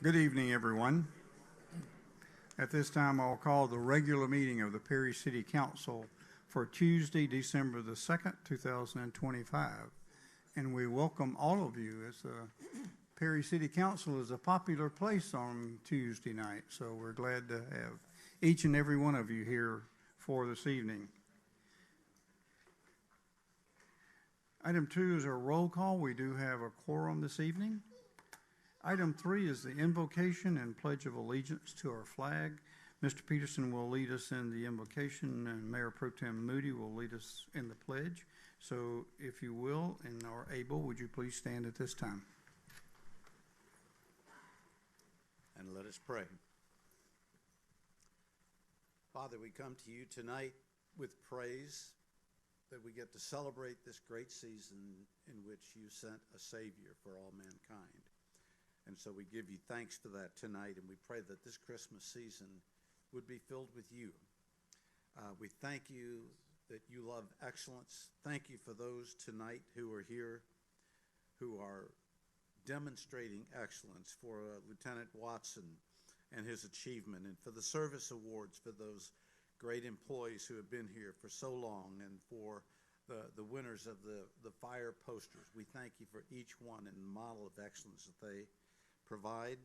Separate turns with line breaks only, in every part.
Good evening, everyone. At this time, I'll call the regular meeting of the Perry City Council for Tuesday, December the 2nd, 2025. And we welcome all of you, as the Perry City Council is a popular place on Tuesday night. So we're glad to have each and every one of you here for this evening. Item 2 is a roll call. We do have a quorum this evening. Item 3 is the invocation and pledge of allegiance to our flag. Mr. Peterson will lead us in the invocation, and Mayor Pro Tem Moody will lead us in the pledge. So if you will and are able, would you please stand at this time?
And let us pray. Father, we come to you tonight with praise that we get to celebrate this great season in which you sent a Savior for all mankind. And so we give you thanks for that tonight, and we pray that this Christmas season would be filled with you. We thank you that you love excellence. Thank you for those tonight who are here, who are demonstrating excellence, for Lieutenant Watson and his achievement, and for the service awards for those great employees who have been here for so long, and for the winners of the fire posters. We thank you for each one and the model of excellence that they provide.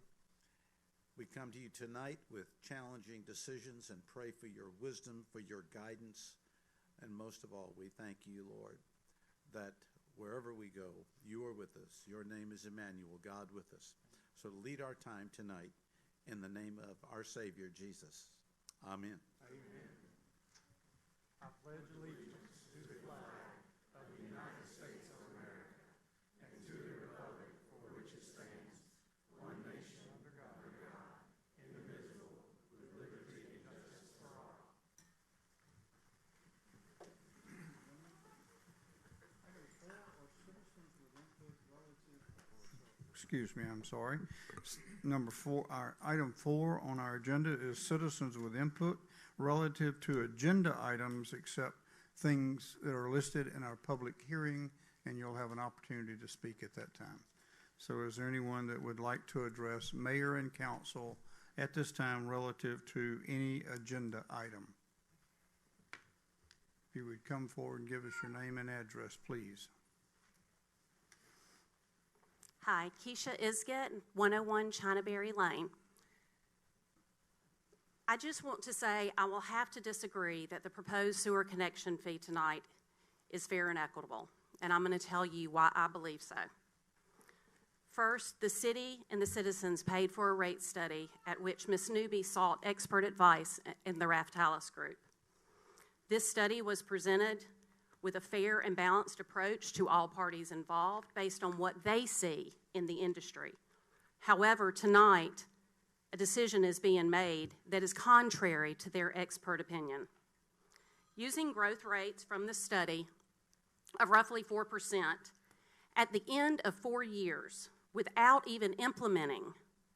We come to you tonight with challenging decisions and pray for your wisdom, for your guidance, and most of all, we thank you, Lord, that wherever we go, you are with us. Your name is Emmanuel, God with us. So lead our time tonight in the name of our Savior, Jesus. Amen.
Amen. I pledge allegiance to the flag of the United States of America and to the republic for which it stands, one nation under God, indivisible, with liberty and justice for all. Excuse me, I'm sorry. Number 4, item 4 on our agenda is citizens with input relative to agenda items, except things that are listed in our public hearing, and you'll have an opportunity to speak at that time. So is there anyone that would like to address mayor and council at this time relative to any agenda item? If you would come forward and give us your name and address, please.
Hi, Keisha Isgett, 101 Chinaberry Lane. I just want to say I will have to disagree that the proposed sewer connection fee tonight is fair and equitable, and I'm going to tell you why I believe so. First, the city and the citizens paid for a rate study at which Ms. Newby sought expert advice in the Raftalis Group. This study was presented with a fair and balanced approach to all parties involved based on what they see in the industry. However, tonight, a decision is being made that is contrary to their expert opinion. Using growth rates from the study of roughly 4%, at the end of 4 years, without even implementing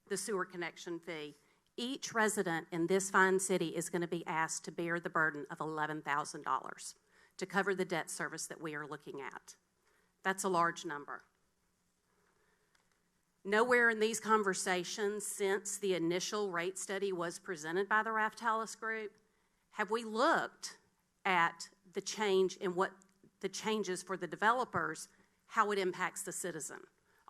the sewer connection fee, each resident in this fine city is going to be asked to bear the burden of $11,000 to cover the debt service that we are looking at. That's a large number. Nowhere in these conversations since the initial rate study was presented by the Raftalis Group have we looked at the change in what the changes for the developers, how it impacts the citizen.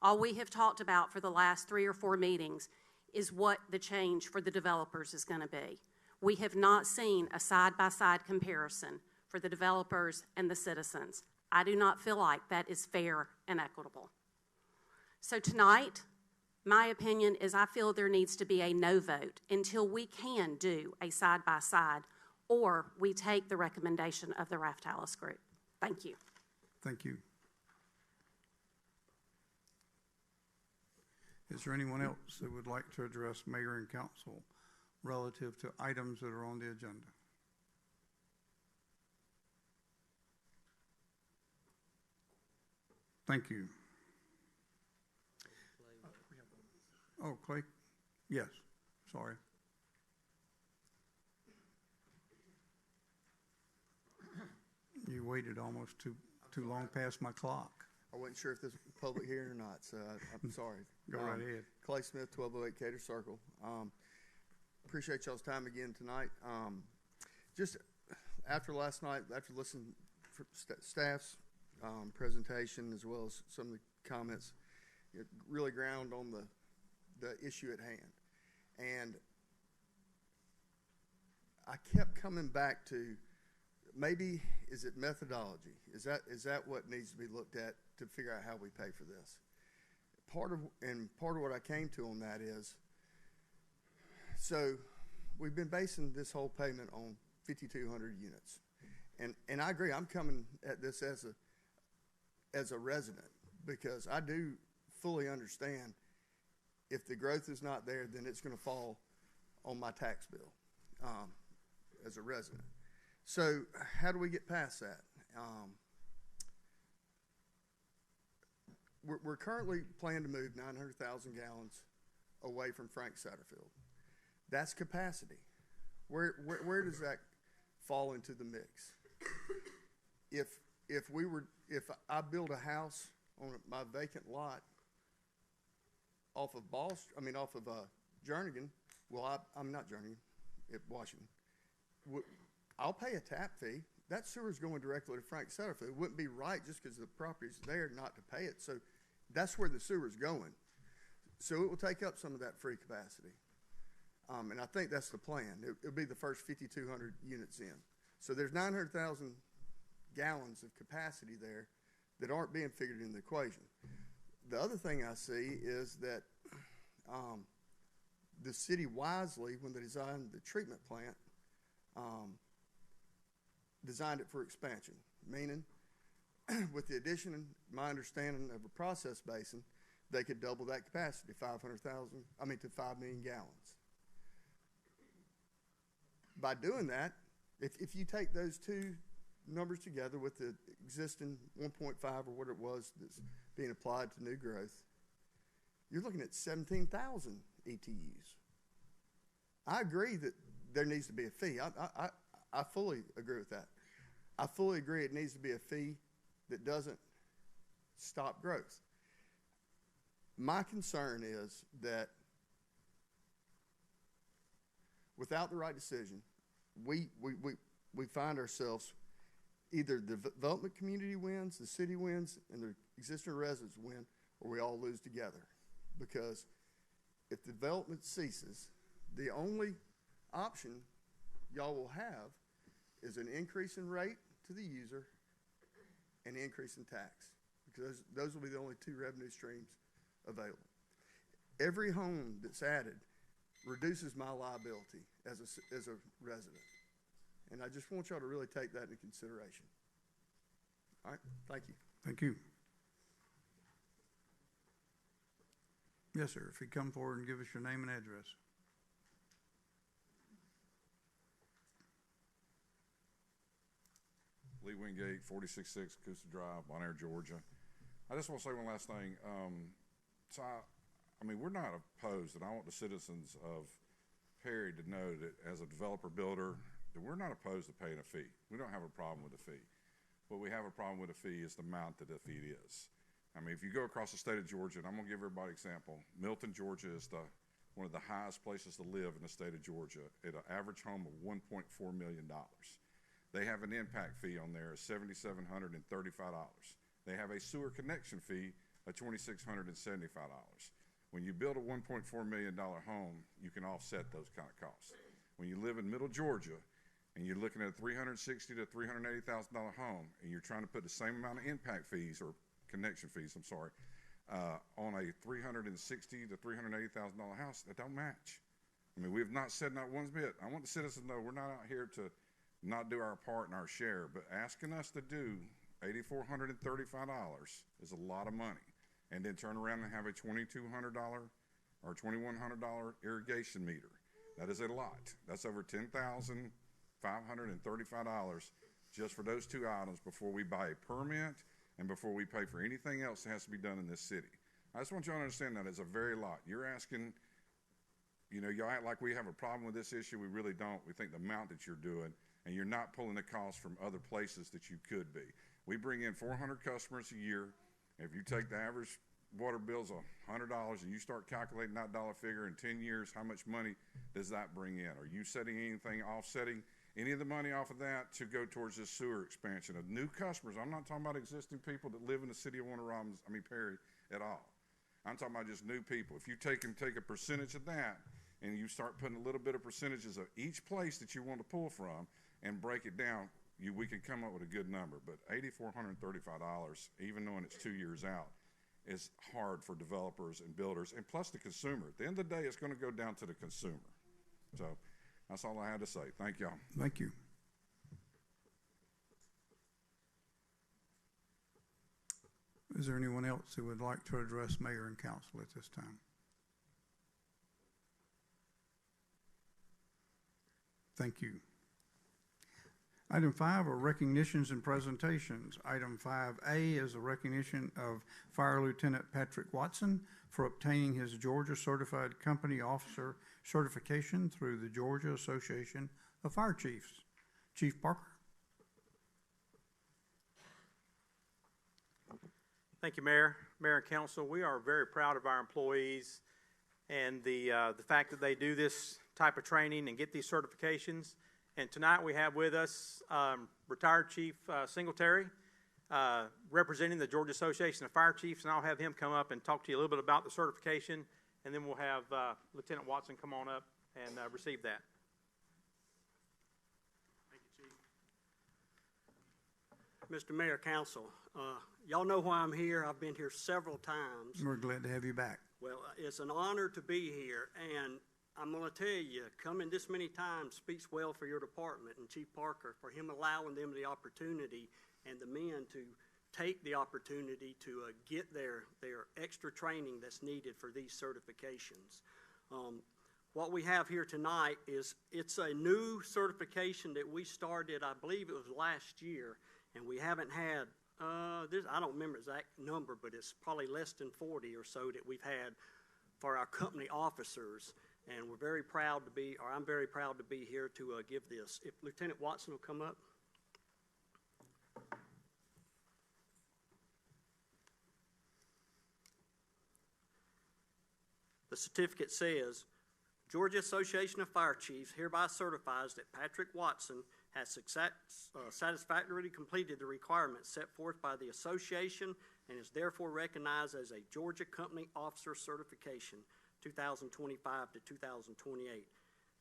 All we have talked about for the last 3 or 4 meetings is what the change for the developers is going to be. We have not seen a side-by-side comparison for the developers and the citizens. I do not feel like that is fair and equitable. So tonight, my opinion is I feel there needs to be a no vote until we can do a side-by-side, or we take the recommendation of the Raftalis Group. Thank you.
Thank you. Is there anyone else that would like to address mayor and council relative to items that are on the agenda? Thank you. Oh, Clay? Yes, sorry. You waited almost too long past my clock.
I wasn't sure if this was a public hearing or not, so I'm sorry.
Go right ahead.
Clay Smith, 1208 Cater Circle. Appreciate y'all's time again tonight. Just after last night, after listening to staff's presentation as well as some of the comments, it really ground on the issue at hand. And I kept coming back to maybe, is it methodology? Is that what needs to be looked at to figure out how we pay for this? Part of what I came to on that is, so we've been basing this whole payment on 5,200 units. And I agree, I'm coming at this as a resident, because I do fully understand if the growth is not there, then it's going to fall on my tax bill as a resident. So how do we get past that? We're currently planning to move 900,000 gallons away from Frank Satterfield. That's capacity. Where does that fall into the mix? If I build a house on my vacant lot off of Jernigan, well, I'm not Jernigan, Washington. I'll pay a tap fee. That sewer's going directly to Frank Satterfield. It wouldn't be right just because the property's there not to pay it. So that's where the sewer's going. So it will take up some of that free capacity. And I think that's the plan. It'll be the first 5,200 units in. So there's 900,000 gallons of capacity there that aren't being figured in the equation. The other thing I see is that the city wisely, when they designed the treatment plant, designed it for expansion, meaning with the addition, my understanding of a process basin, they could double that capacity, to 5 million gallons. By doing that, if you take those two numbers together with the existing 1.5 or what it was that's being applied to new growth, you're looking at 17,000 ETUs. I agree that there needs to be a fee. I fully agree with that. I fully agree it needs to be a fee that doesn't stop growth. My concern is that without the right decision, we find ourselves either the development community wins, the city wins, and the existing residents win, or we all lose together. Because if development ceases, the only option y'all will have is an increase in rate to the user and an increase in tax, because those will be the only two revenue streams available. Every home that's added reduces my liability as a resident. And I just want y'all to really take that into consideration. All right, thank you.
Thank you. Yes, sir. If you come forward and give us your name and address.
Lee Wingate, 46-6 Coosa Drive, Bon Air, Georgia. I just want to say one last thing. I mean, we're not opposed, and I want the citizens of Perry to know that as a developer builder, that we're not opposed to paying a fee. We don't have a problem with a fee. What we have a problem with a fee is the amount that the fee is. I mean, if you go across the state of Georgia, and I'm going to give everybody an example, Milton, Georgia is one of the highest places to live in the state of Georgia at an average home of $1.4 million. They have an impact fee on there of $7,735. They have a sewer connection fee of $2,675. When you build a $1.4 million home, you can offset those kind of costs. When you live in middle Georgia and you're looking at a $360,000 to $380,000 home, and you're trying to put the same amount of impact fees or connection fees, on a $360,000 to $380,000 house, that don't match. I mean, we have not said not one bit. I want the citizens to know we're not out here to not do our part and our share, but asking us to do $8,435 is a lot of money, and then turn around and have a $2,200 or $2,100 irrigation meter. That is a lot. That's over $10,535 just for those two items before we buy a permit and before we pay for anything else that has to be done in this city. I just want you to understand that it's a very lot. You're asking, y'all act like we have a problem with this issue. We really don't. We think the amount that you're doing, and you're not pulling the cost from other places that you could be. We bring in 400 customers a year. If you take the average water bill's $100 and you start calculating that dollar figure in 10 years, how much money does that bring in? Are you setting anything, offsetting any of the money off of that to go towards this sewer expansion of new customers? I'm not talking about existing people that live in the city of Perry at all. I'm talking about just new people. If you take a percentage of that and you start putting a little bit of percentages of each place that you want to pull from and break it down, we can come up with a good number. But $8,435, even knowing it's 2 years out, is hard for developers and builders, and plus the consumer. At the end of the day, it's going to go down to the consumer. So that's all I had to say. Thank y'all.
Thank you. Is there anyone else who would like to address mayor and council at this time? Thank you. Item 5 are recognitions and presentations. Item 5A is a recognition of Fire Lieutenant Patrick Watson for obtaining his Georgia Certified Company Officer certification through the Georgia Association of Fire Chiefs. Chief Parker.
Thank you, Mayor and Council. We are very proud of our employees and the fact that they do this type of training and get these certifications. And tonight we have with us retired Chief Singletary, representing the Georgia Association of Fire Chiefs, and I'll have him come up and talk to you a little bit about the certification, and then we'll have Lieutenant Watson come on up and receive that.
Thank you, Chief. Mr. Mayor, Council, y'all know why I'm here. I've been here several times.
We're glad to have you back.
Well, it's an honor to be here, and I'm going to tell you, coming this many times speaks well for your department and Chief Parker for him allowing them the opportunity and the men to take the opportunity to get their extra training that's needed for these certifications. What we have here tonight is it's a new certification that we started, I believe it was last year, and we haven't had, I don't remember the exact number, but it's probably less than 40 or so that we've had for our company officers. And we're very proud to be, or I'm very proud to be here to give this. If Lieutenant Watson will come up. The certificate says, Georgia Association of Fire Chiefs hereby certifies that Patrick Watson has satisfactorily completed the requirements set forth by the association and is therefore recognized as a Georgia Company Officer Certification 2025 to 2028.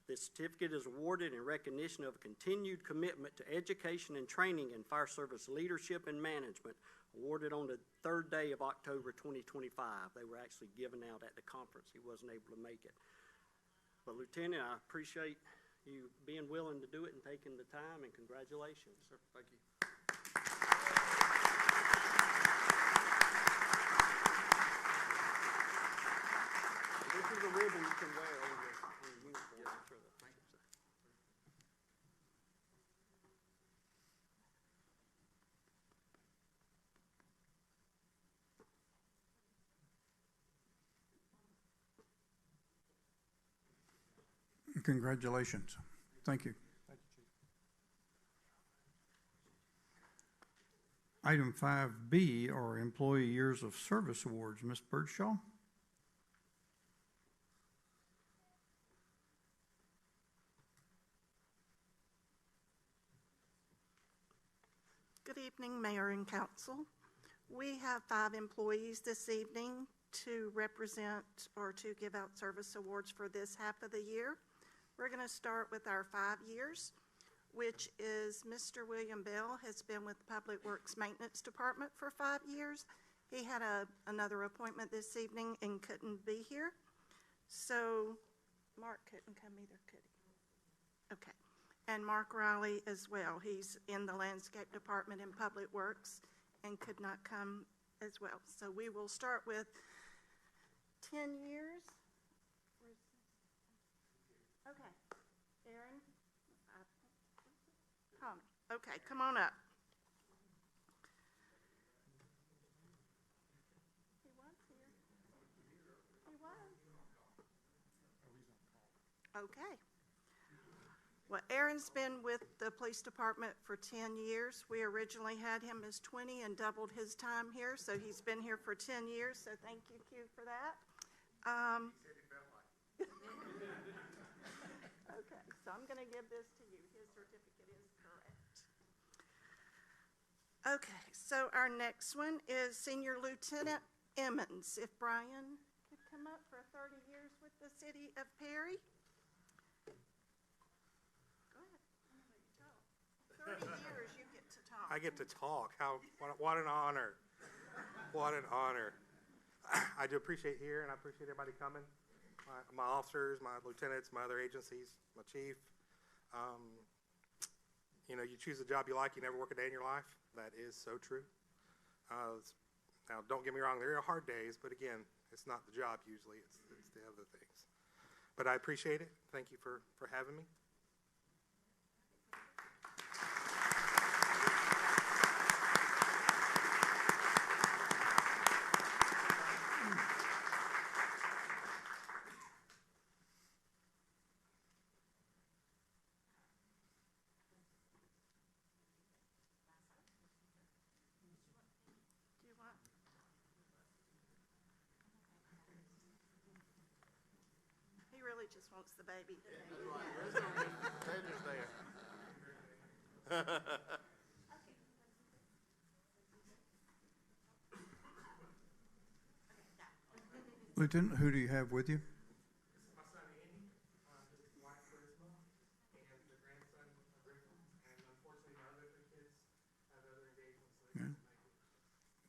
This certificate is awarded in recognition of a continued commitment to education and training in fire service leadership and management, awarded on the 3rd day of October 2025. They were actually given out at the conference. He wasn't able to make it. But Lieutenant, I appreciate you being willing to do it and taking the time, and congratulations.
Sir, thank you.
This is a ribbon you can wear on your uniform.
Yes,
sure.
Thank you, sir.
Congratulations. Thank you.
Thank you, Chief.
Item 5B are Employee Years of Service Awards. Ms. Birdshaw.
Good evening, Mayor and Council. We have 5 employees this evening to represent or to give out service awards for this half of the year. We're going to start with our 5 years, which is Mr. William Bell has been with the Public Works Maintenance Department for 5 years. He had another appointment this evening and couldn't be here. So Mark couldn't come either, could he? Okay. And Mark Riley as well. He's in the Landscape Department in Public Works and could not come as well. So we will start with 10 years. Okay. Aaron? Tommy. Okay, come on up. He was here. He was. Okay. Well, Aaron's been with the police department for 10 years. We originally had him as 20 and doubled his time here, so he's been here for 10 years, so thank you, Q, for that. Okay, so I'm going to give this to you. His certificate is correct. Okay, so our next one is Senior Lieutenant Emmons. If Brian could come up for 30 years with the city of Perry. Go ahead. I'm gonna let you talk. 30 years you get to talk.
I get to talk. What an honor. What an honor. I do appreciate here, and I appreciate everybody coming. My officers, my lieutenants, my other agencies, my chief. You know, you choose a job you like, you never work a day in your life. That is so true. Now, don't get me wrong, there are hard days, but again, it's not the job usually, it's the other things. But I appreciate it. Thank you for having me.
Do you want? He really just wants the baby.
Lieutenant, who do you have with you?
My son Andy, his wife Charisma, and the grandson Griffin, and unfortunately my other two kids have other engagements. So
Yeah.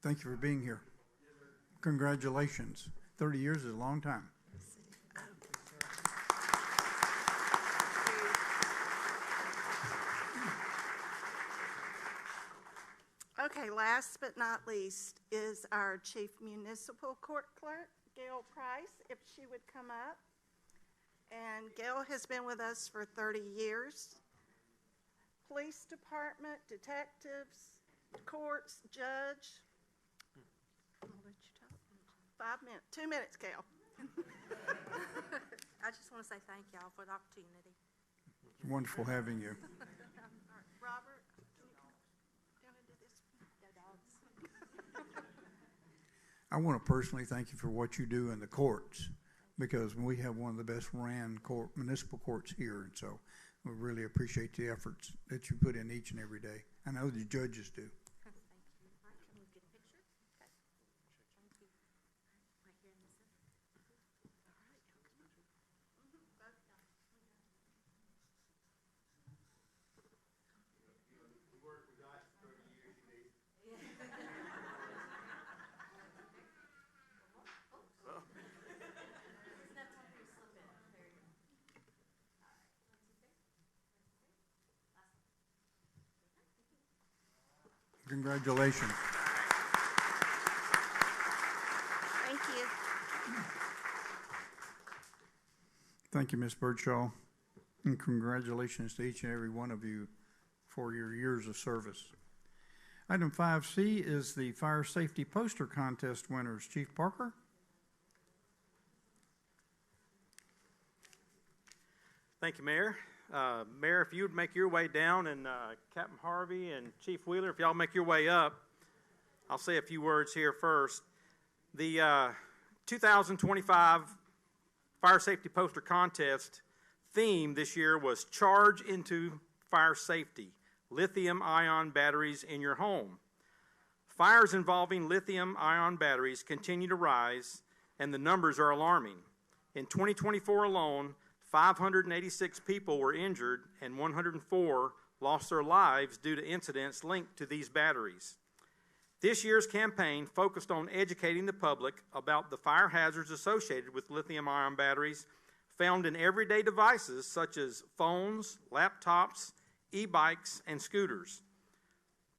Thank you for being here. Congratulations. 30 years is a long time.
Okay, last but not least is our Chief Municipal Court Clerk, Gail Price, if she would come up. And Gail has been with us for 30 years. Police Department, detectives, courts, judge. I'll let you talk. 5 minutes, 2 minutes, Gail.
I just want to say thank y'all for the opportunity.
It's wonderful having you.
Robert, can you come down and do this?
Go dogs.
I want to personally thank you for what you do in the courts, because we have one of the best ran municipal courts here, and so we really appreciate the efforts that you put in each and every day. I know the judges do.
Thank you. All right, can we get a picture? Okay. Thank you. Right here in the center.
Congratulations.
Thank you.
Thank you, Ms. Birdshaw, and congratulations to each and every one of you for your years of service. Item 5C is the Fire Safety Poster Contest winners. Chief Parker?
Thank you, Mayor. Mayor, if you would make your way down, and Captain Harvey and Chief Wheeler, if y'all make your way up, I'll say a few words here first. The 2025 Fire Safety Poster Contest theme this year was Charge into Fire Safety, lithium-ion batteries in your home. Fires involving lithium-ion batteries continue to rise, and the numbers are alarming. In 2024 alone, 586 people were injured and 104 lost their lives due to incidents linked to these batteries. This year's campaign focused on educating the public about the fire hazards associated with lithium-ion batteries found in everyday devices such as phones, laptops, e-bikes, and scooters.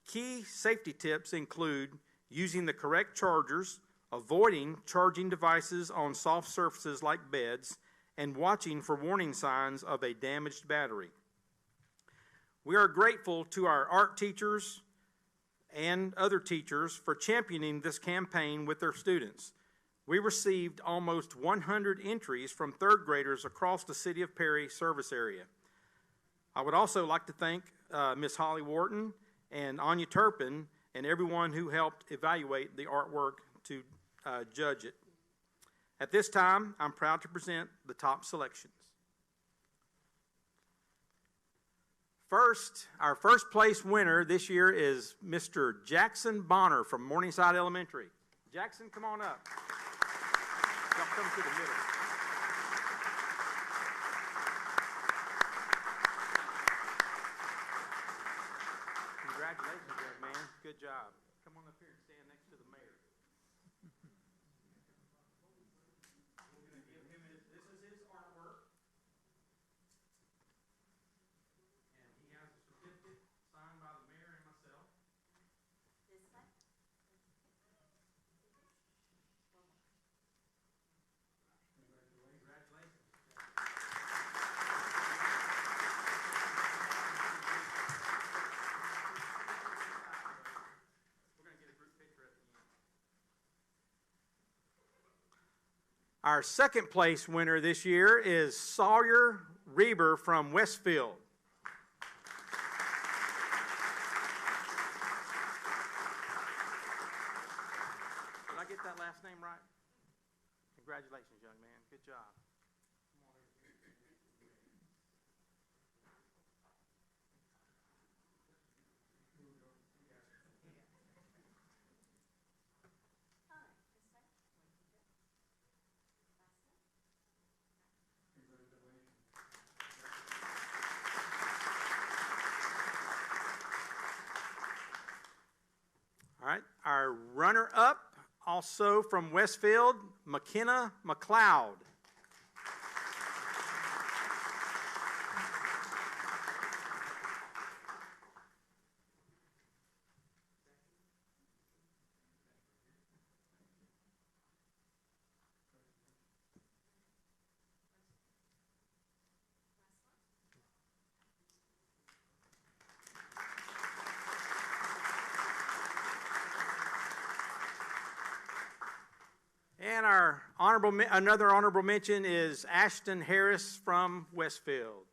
Key safety tips include using the correct chargers, avoiding charging devices on soft surfaces like beds, and watching for warning signs of a damaged battery. We are grateful to our art teachers and other teachers for championing this campaign with their students. We received almost 100 entries from third graders across the City of Perry service area. I would also like to thank Ms. Holly Wharton and Anya Turpin and everyone who helped evaluate the artwork to judge it. At this time, I'm proud to present the top selections. First, our first place winner this year is Mr. Jackson Bonner from Morningside Elementary. Jackson, come on up. Y'all come to the middle. Congratulations, young man. Good job. Come on up here and stand next to the mayor. We're going to give him this is his artwork. And he has a certificate signed by the mayor and myself.
This way.
Congratulations. We're going to get a group picture at the end. Our second place winner this year is Sawyer Reber from Westfield. Did I get that last name right? Congratulations, young man. Good job. All right, our runner-up, also from Westfield, McKenna McLeod. And our another honorable mention is Ashton Harris from Westfield.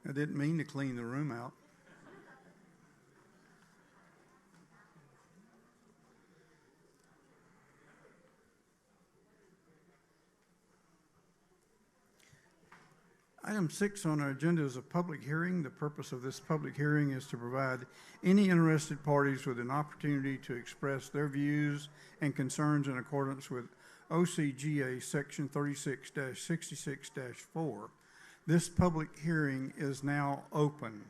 I didn't mean to clean the room out. Item 6 on our agenda is a public hearing. The purpose of this public hearing is to provide any interested parties with an opportunity to express their views and concerns in accordance with OCGA Section 36-66-4. This public hearing is now open.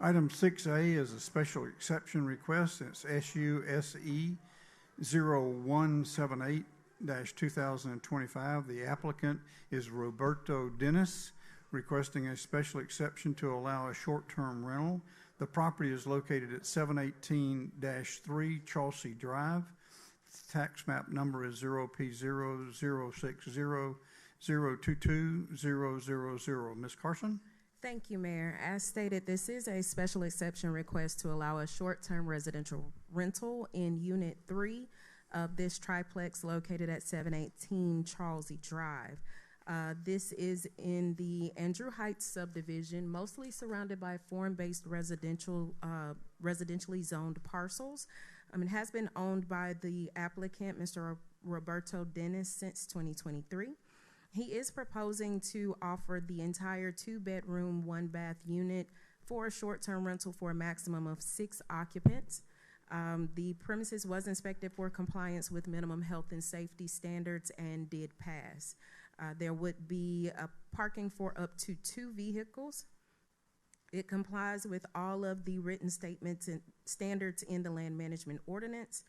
Item 6A is a special exception request. It's SUSE 0178-2025. The applicant is Roberto Dennis, requesting a special exception to allow a short-term rental. The property is located at 718-3 Chelsea Drive. Tax map number is 0P00600220000. Ms. Carson?
Thank you, Mayor. As stated, this is a special exception request to allow a short-term residential rental in Unit 3 of this triplex located at 718 Charlesy Drive. This is in the Andrew Heights subdivision, mostly surrounded by form-based residentially zoned parcels. It has been owned by the applicant, Mr. Roberto Dennis, since 2023. He is proposing to offer the entire 2-bedroom, 1-bath unit for a short-term rental for a maximum of 6 occupants. The premises was inspected for compliance with minimum health and safety standards and did pass. There would be parking for up to 2 vehicles. It complies with all of the written statements and standards in the land management ordinance.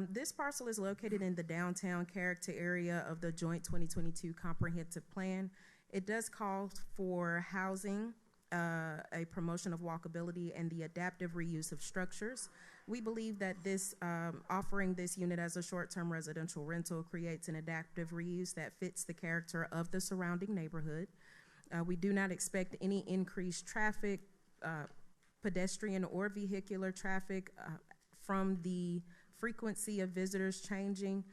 This parcel is located in the downtown character area of the joint 2022 comprehensive plan. It does call for housing, a promotion of walkability, and the adaptive reuse of structures. We believe that this offering this unit as a short-term residential rental creates an adaptive reuse that fits the character of the surrounding neighborhood. We do not expect any increased traffic, pedestrian or vehicular traffic from the frequency of visitors changing.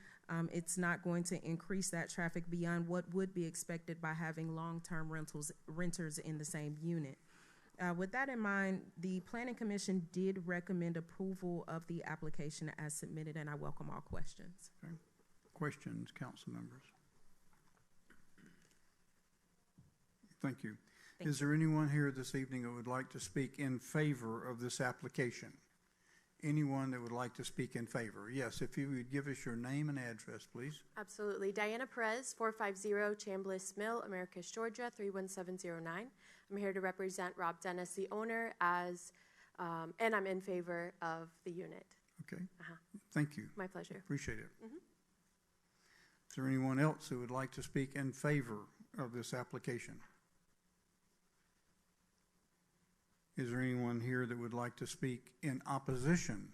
It's not going to increase that traffic beyond what would be expected by having long-term renters in the same unit. With that in mind, the Planning Commission did recommend approval of the application as submitted, and I welcome all questions.
Okay. Questions, council members? Thank you. Is there anyone here this evening who would like to speak in favor of this application? Anyone that would like to speak in favor? Yes, if you would give us your name and address, please.
Absolutely. Diana Perez, 450 Chambliss Mill, Americus, Georgia, 31709. I'm here to represent Rob Dennis, the owner, and I'm in favor of the unit.
Okay. Thank you.
My pleasure.
Appreciate it. Is there anyone else who would like to speak in favor of this application? Is there anyone here that would like to speak in opposition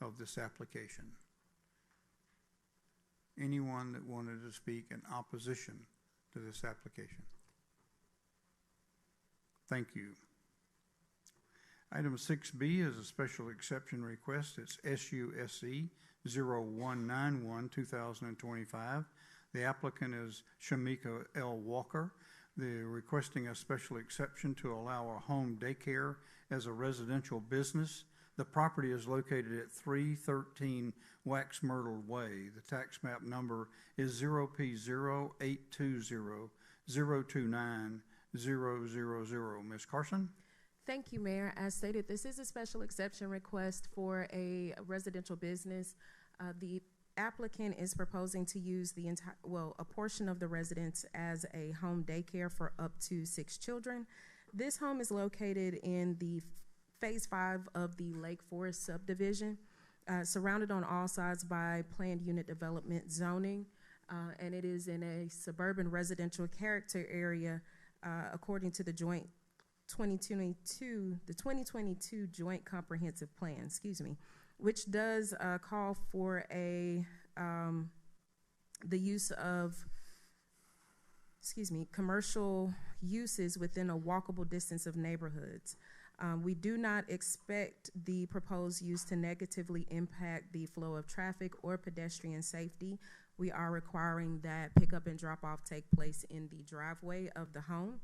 of this application? Anyone that wanted to speak in opposition to this application? Thank you. Item 6B is a special exception request. It's SUSE 0191-2025. The applicant is Shamika L. Walker. They're requesting a special exception to allow a home daycare as a residential business. The property is located at 313 Wax Myrtle Way. The tax map number is 0P08200290000. Ms. Carson?
Thank you, Mayor. As stated, this is a special exception request for a residential business. The applicant is proposing to use a portion of the residence as a home daycare for up to 6 children. This home is located in the Phase 5 of the Lake Forest subdivision, surrounded on all sides by planned unit development zoning, and it is in a suburban residential character area according to the joint 2022 Joint Comprehensive Plan, which does call for the use of, commercial uses within a walkable distance of neighborhoods. We do not expect the proposed use to negatively impact the flow of traffic or pedestrian safety. We are requiring that pickup and drop-off take place in the driveway of the home.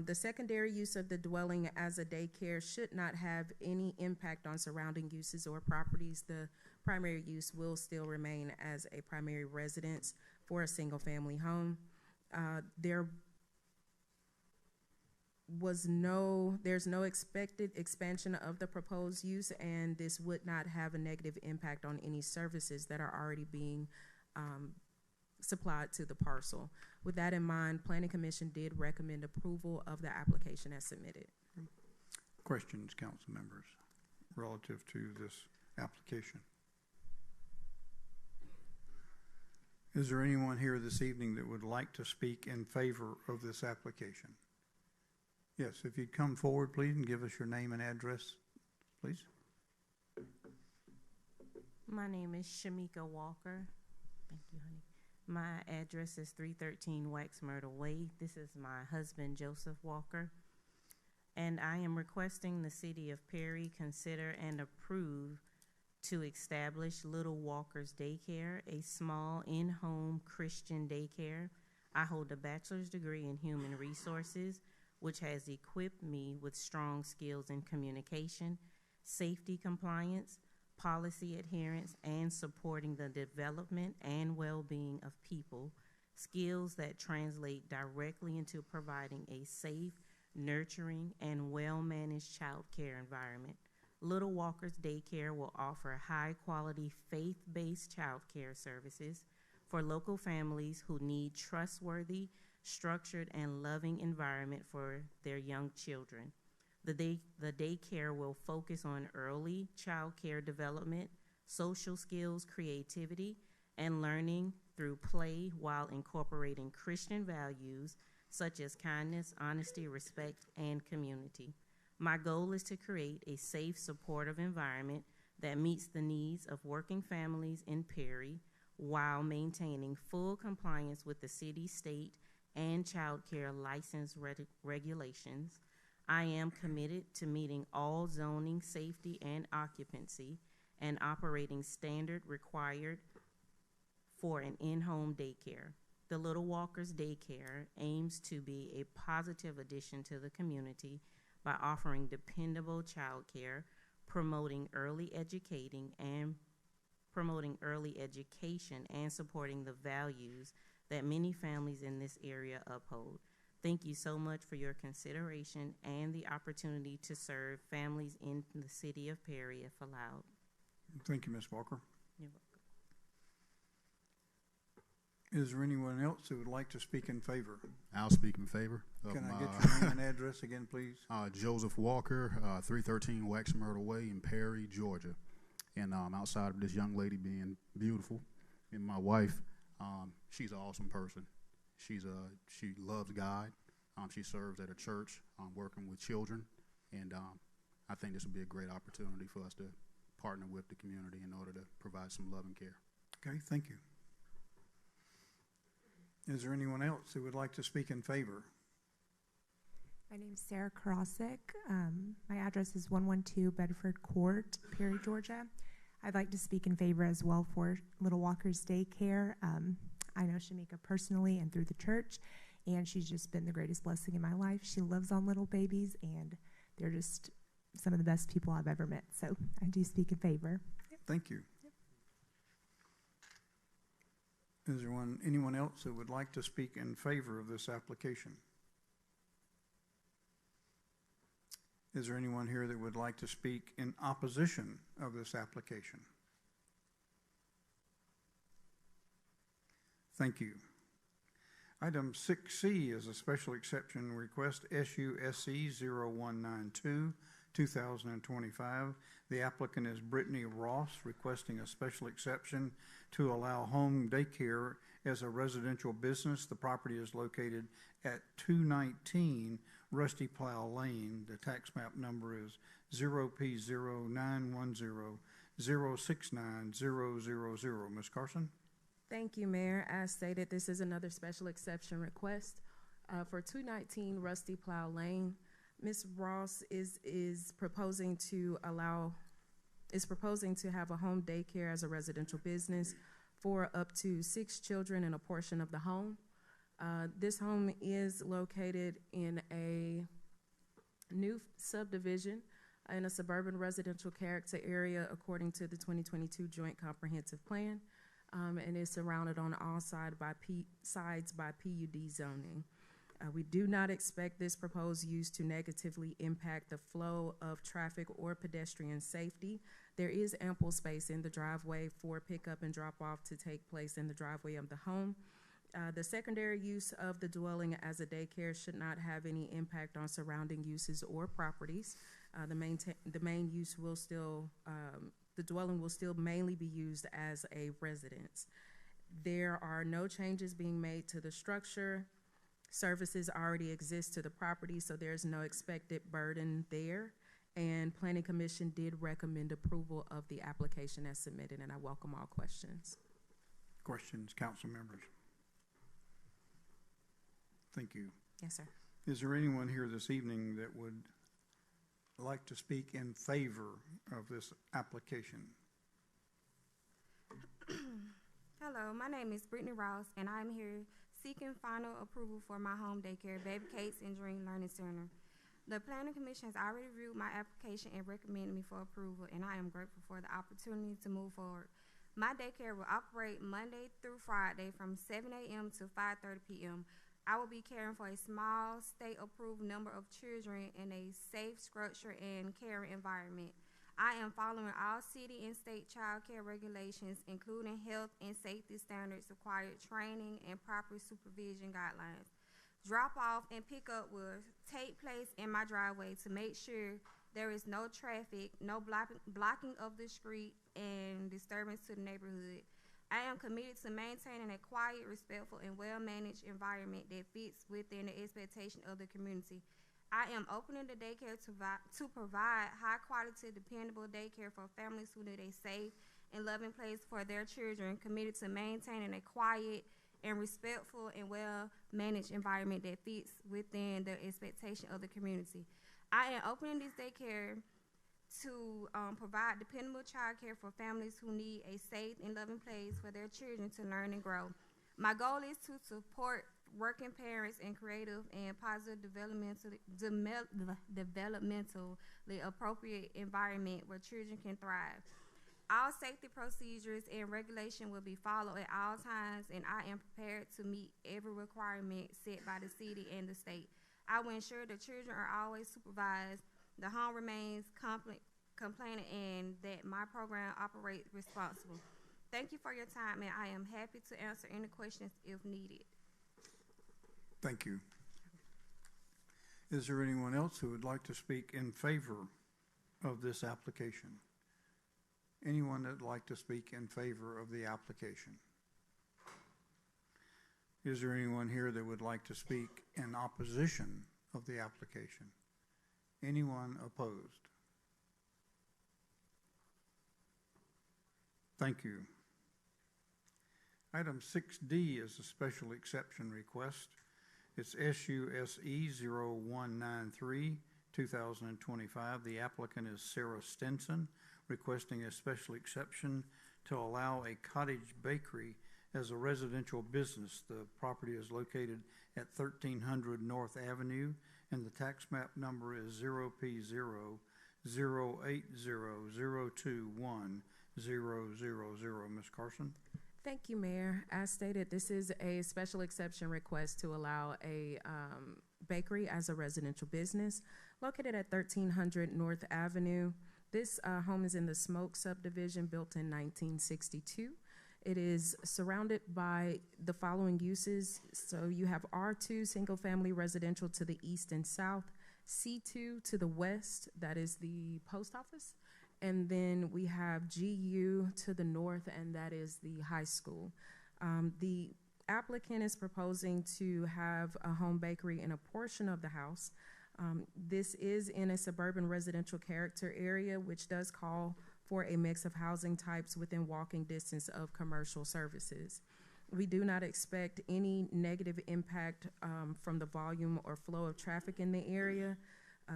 The secondary use of the dwelling as a daycare should not have any impact on surrounding uses or properties. The primary use will still remain as a primary residence for a single-family home. There's no expected expansion of the proposed use, and this would not have a negative impact on any services that are already being supplied to the parcel. With that in mind, Planning Commission did recommend approval of the application as submitted.
questions, council members, relative to this application? Is there anyone here this evening that would like to speak in favor of this application? Yes, if you'd come forward, please, and give us your name and address, please.
My name is Shamika Walker. Thank you, honey. My address is 313 Wax Myrtle Way. This is my husband, Joseph Walker. And I am requesting the city of Perry consider and approve to establish Little Walker's Daycare, a small in-home Christian daycare. I hold a bachelor's degree in human resources, which has equipped me with strong skills in communication, safety compliance, policy adherence, and supporting the development and well-being of people, skills that translate directly into providing a safe, nurturing, and well-managed child care environment. Little Walker's Daycare will offer high-quality, faith-based child care services for local families who need trustworthy, structured, and loving environment for their young children. The daycare will focus on early child care development, social skills, creativity, and learning through play while incorporating Christian values such as kindness, honesty, respect, and community. My goal is to create a safe, supportive environment that meets the needs of working families in Perry while maintaining full compliance with the city, state, and child care license regulations. I am committed to meeting all zoning, safety, and occupancy and operating standard required for an in-home daycare. The Little Walker's Daycare aims to be a positive addition to the community by offering dependable child care, promoting early education and supporting the values that many families in this area uphold. Thank you so much for your consideration and the opportunity to serve families in the city of Perry if allowed.
Thank you, Ms. Walker.
You're welcome.
Is there anyone else who would like to speak in favor?
I'll speak in favor.
Can I get your name and address again, please?
Joseph Walker, 313 Wax Myrtle Way in Perry, Georgia. And outside of this young lady being beautiful, and my wife, she's an awesome person. She loves God. She serves at a church, working with children, and I think this would be a great opportunity for us to partner with the community in order to provide some love and care.
Okay, thank you. Is there anyone else who would like to speak in favor?
My name's Sarah Karasik. My address is 112 Bedford Court, Perry, Georgia. I'd like to speak in favor as well for Little Walker's Daycare. I know Shamika personally and through the church, and she's just been the greatest blessing in my life. She loves on little babies, and they're just some of the best people I've ever met. So I do speak in favor.
Thank you. Is there anyone else who would like to speak in favor of this application? Is there anyone here that would like to speak in opposition of this application? Thank you. Item 6C is a special exception request SUSC 0192, 2025. The applicant is Brittany Ross, requesting a special exception to allow home daycare as a residential business. The property is located at 219 Rusty Plow Lane. The tax map number is 0P0910069000. Ms. Carson?
Thank you, Mayor. As stated, this is another special exception request for 219 Rusty Plow Lane. Ms. Ross is proposing to have a home daycare as a residential business for up to 6 children in a portion of the home. This home is located in a new subdivision in a suburban residential character area according to the 2022 Joint Comprehensive Plan, and is surrounded on all sides by PUD zoning. We do not expect this proposed use to negatively impact the flow of traffic or pedestrian safety. There is ample space in the driveway for pickup and drop off to take place in the driveway of the home. The secondary use of the dwelling as a daycare should not have any impact on surrounding uses or properties. The main use will still, the dwelling will still mainly be used as a residence. There are no changes being made to the structure. Services already exist to the property, so there's no expected burden there. And Planning Commission did recommend approval of the application as submitted, and I welcome all questions.
Questions, council members? Thank you.
Yes, sir.
Is there anyone here this evening that would like to speak in favor of this application?
Hello, my name is Brittany Ross, and I'm here seeking final approval for my home daycare, Baby Kate's and Dream Learning Center. The Planning Commission has already reviewed my application and recommended me for approval, and I am grateful for the opportunity to move forward. My daycare will operate Monday through Friday from 7 a.m. to 5:30 p.m. I will be caring for a small, state-approved number of children in a safe, structured, and caring environment. I am following all city and state child care regulations, including health and safety standards, required training, and proper supervision guidelines. Drop-off and pick-up will take place in my driveway to make sure there is no traffic, no blocking of the street, and disturbance to the neighborhood. I am committed to maintaining a quiet, respectful, and well-managed environment that fits within the expectation of the community. I am opening the daycare to provide high-quality, dependable daycare for families who need a safe and loving place for their children, committed to maintaining a quiet and respectful and well-managed environment that fits within the expectation of the community. I am opening this daycare to provide dependable child care for families who need a safe and loving place for their children to learn and grow. My goal is to support working parents in creative and positive developmentally appropriate environment where children can thrive. All safety procedures and regulation will be followed at all times, and I am prepared to meet every requirement set by the city and the state. I will ensure the children are always supervised, the home remains compliant, and that my program operates responsible. Thank you for your time, and I am happy to answer any questions if needed.
Thank you. Is there anyone else who would like to speak in favor of this application? Anyone that would like to speak in favor of the application? Is there anyone here that would like to speak in opposition of the application? Anyone opposed? Thank you. Item 6D is a special exception request. It's SUSE 0193, 2025. The applicant is Sarah Stinson, requesting a special exception to allow a cottage bakery as a residential business. The property is located at 1300 North Avenue, and the tax map number is 0P00800210000. Ms. Carson?
Thank you, Mayor. As stated, this is a special exception request to allow a bakery as a residential business located at 1300 North Avenue. This home is in the Smoke subdivision, built in 1962. It is surrounded by the following uses. So you have R2, single family residential to the east and south, C2 to the west, that is the post office. And then we have GU to the north, and that is the high school. The applicant is proposing to have a home bakery in a portion of the house. This is in a suburban residential character area, which does call for a mix of housing types within walking distance of commercial services. We do not expect any negative impact from the volume or flow of traffic in the area.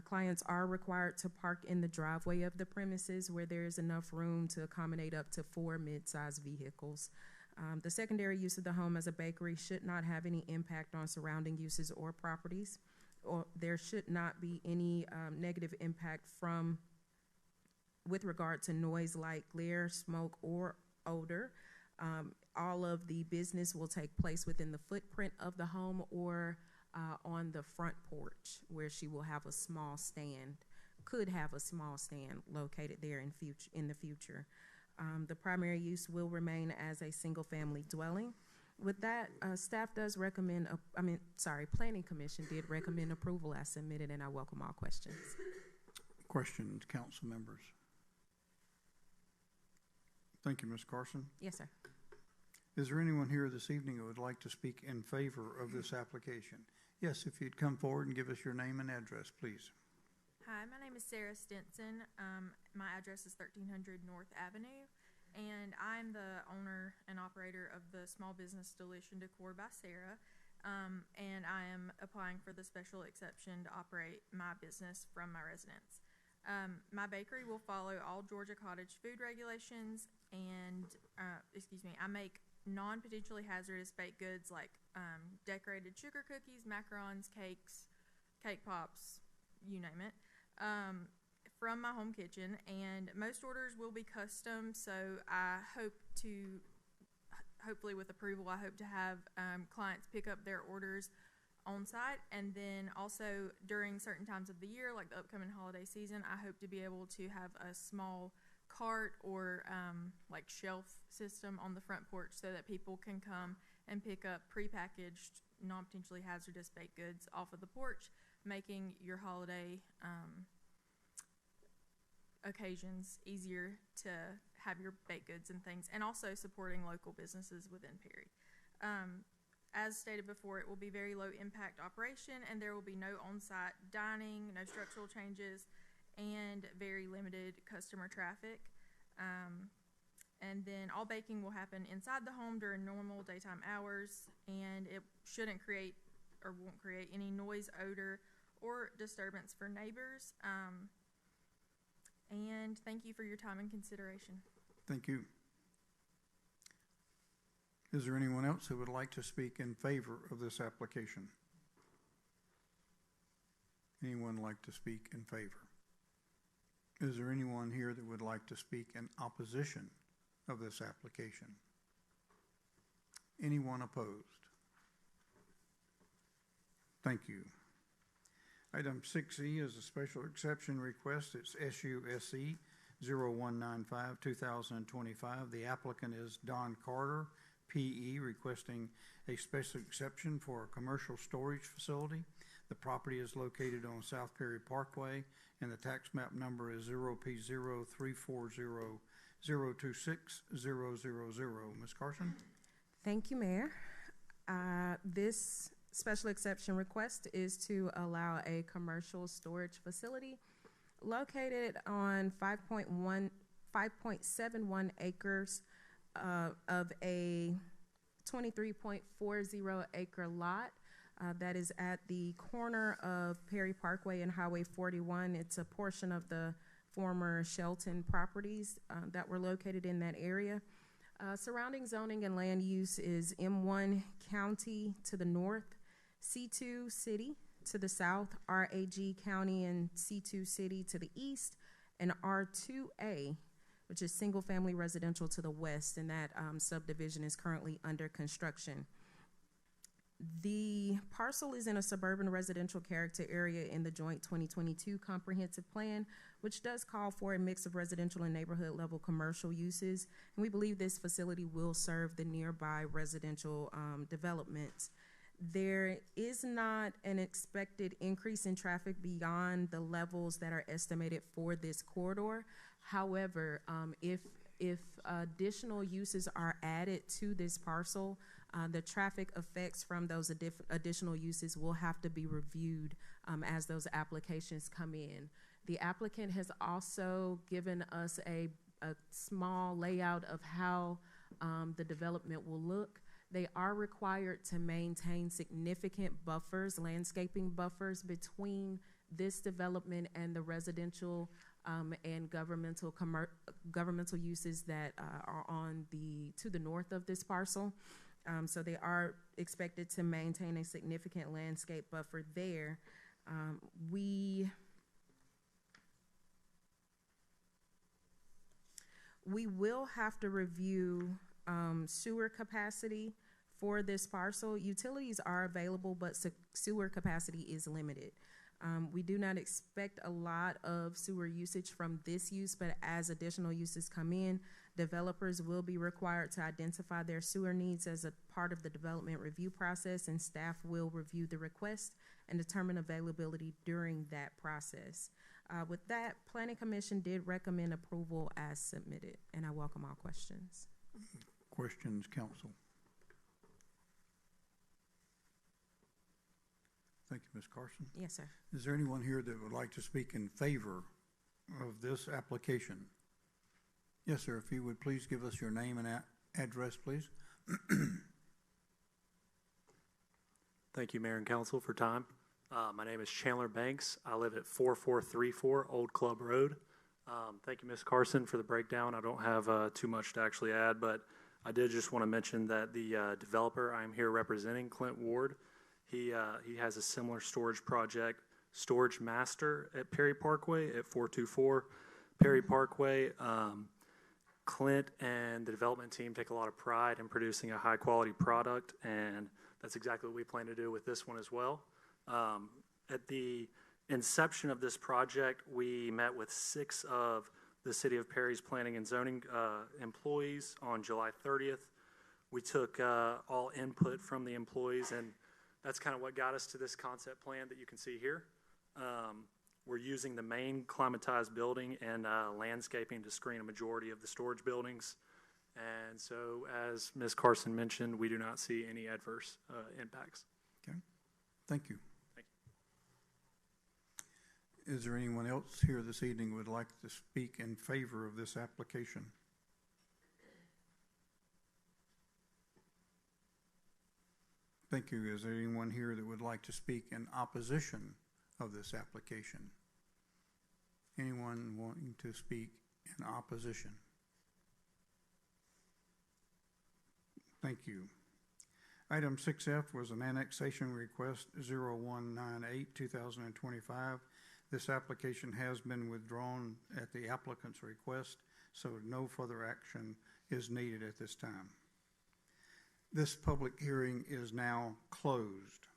Clients are required to park in the driveway of the premises, where there is enough room to accommodate up to 4 mid-sized vehicles. The secondary use of the home as a bakery should not have any impact on surrounding uses or properties, or there should not be any negative impact with regard to noise like glare, smoke, or odor. All of the business will take place within the footprint of the home or on the front porch, where she will have a small stand, could have a small stand located there in the future. The primary use will remain as a single-family dwelling. With that, staff does recommend, Planning Commission did recommend approval as submitted, and I welcome all questions.
Questions, council members? Thank you, Ms. Carson.
Yes, sir.
Is there anyone here this evening who would like to speak in favor of this application? Yes, if you'd come forward and give us your name and address, please.
Hi, my name is Sarah Stinson. My address is 1300 North Avenue, and I'm the owner and operator of the small business Delicious Decor by Sarah, and I am applying for the special exception to operate my business from my residence. My bakery will follow all Georgia cottage food regulations, and I make non-potentially hazardous baked goods like decorated sugar cookies, macarons, cakes, cake pops, you name it, from my home kitchen. And most orders will be custom, so I hope to, hopefully with approval, I hope to have clients pick up their orders on site. And then also during certain times of the year, like the upcoming holiday season, I hope to be able to have a small cart or like shelf system on the front porch so that people can come and pick up prepackaged, non-potentially hazardous baked goods off of the porch, making your holiday occasions easier to have your baked goods and things, and also supporting local businesses within Perry. As stated before, it will be very low impact operation, and there will be no on-site dining, no structural changes, and very limited customer traffic. And then all baking will happen inside the home during normal daytime hours, and it shouldn't create or won't create any noise, odor, or disturbance for neighbors. And thank you for your time and consideration.
Thank you. Is there anyone else who would like to speak in favor of this application? Anyone like to speak in favor? Is there anyone here that would like to speak in opposition of this application? Anyone opposed? Thank you. Item 6E is a special exception request. It's SUSE 0195-2025. The applicant is Don Carter, PE, requesting a special exception for a commercial storage facility. The property is located on South Perry Parkway, and the tax map number is 0P0340026000. Ms. Carson?
Thank you, Mayor. This special exception request is to allow a commercial storage facility located on 5.71 acres of a 23.40 acre lot that is at the corner of Perry Parkway and Highway 41. It's a portion of the former Shelton properties that were located in that area. Surrounding zoning and land use is M1 County to the north, C2 City to the south, RAG County and C2 City to the east, and R2A, which is single family residential, to the west, and that subdivision is currently under construction. The parcel is in a suburban residential character area in the joint 2022 comprehensive plan, which does call for a mix of residential and neighborhood level commercial uses. And we believe this facility will serve the nearby residential developments. There is not an expected increase in traffic beyond the levels that are estimated for this corridor. However, if additional uses are added to this parcel, the traffic effects from those additional uses will have to be reviewed as those applications come in. The applicant has also given us a small layout of how the development will look. They are required to maintain significant buffers, landscaping buffers, between this development and the residential and governmental uses that are to the north of this parcel. So they are expected to maintain a significant landscape buffer there. We will have to review sewer capacity for this parcel. Utilities are available, but sewer capacity is limited. We do not expect a lot of sewer usage from this use, but as additional uses come in, developers will be required to identify their sewer needs as a part of the development review process, and staff will review the request and determine availability during that process. With that, Planning Commission did recommend approval as submitted, and I welcome all questions.
Questions, council? Thank you, Ms. Carson.
Yes, sir.
Is there anyone here that would like to speak in favor of this application? Yes, sir. If you would please give us your name and address, please.
Thank you, Mayor and Council, for time. My name is Chandler Banks. I live at 4434 Old Club Road. Thank you, Ms. Carson, for the breakdown. I don't have too much to actually add, but I did just want to mention that the developer I'm here representing, Clint Ward, he has a similar storage project, Storage Master at Perry Parkway at 424 Perry Parkway. Clint and the development team take a lot of pride in producing a high-quality product, and that's exactly what we plan to do with this one as well. At the inception of this project, we met with 6 of the City of Perry's planning and zoning employees on July 30th. We took all input from the employees, and that's kind of what got us to this concept plan that you can see here. We're using the main climatized building and landscaping to screen a majority of the storage buildings. And so, as Ms. Carson mentioned, we do not see any adverse impacts.
Okay. Thank you.
Thank
you. Is there anyone else here this evening who would like to speak in favor of this application? Thank you. Is there anyone here that would like to speak in opposition of this application? Anyone wanting to speak in opposition? Thank you. Item 6F was an annexation request 0198-2025. This application has been withdrawn at the applicant's request, so no further action is needed at this time. This public hearing is now closed.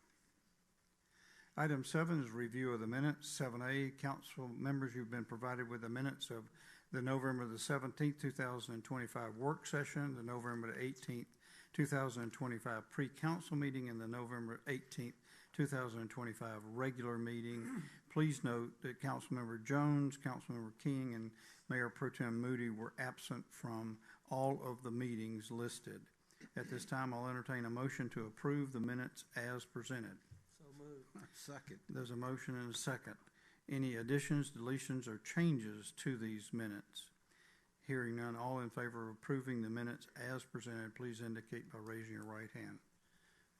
Item 7 is review of the minutes. 7A, council members, you've been provided with the minutes of the November the 17th, 2025 work session, the November the 18th, 2025 pre-council meeting, and the November 18th, 2025 regular meeting. Please note that Councilmember Jones, Councilmember King, and Mayor Pro Tem Moody were absent from all of the meetings listed. At this time, I'll entertain a motion to approve the minutes as presented.
So moved. Second.
There's a motion and a second. Any additions, deletions, or changes to these minutes? Hearing none, all in favor of approving the minutes as presented, please indicate by raising your right hand.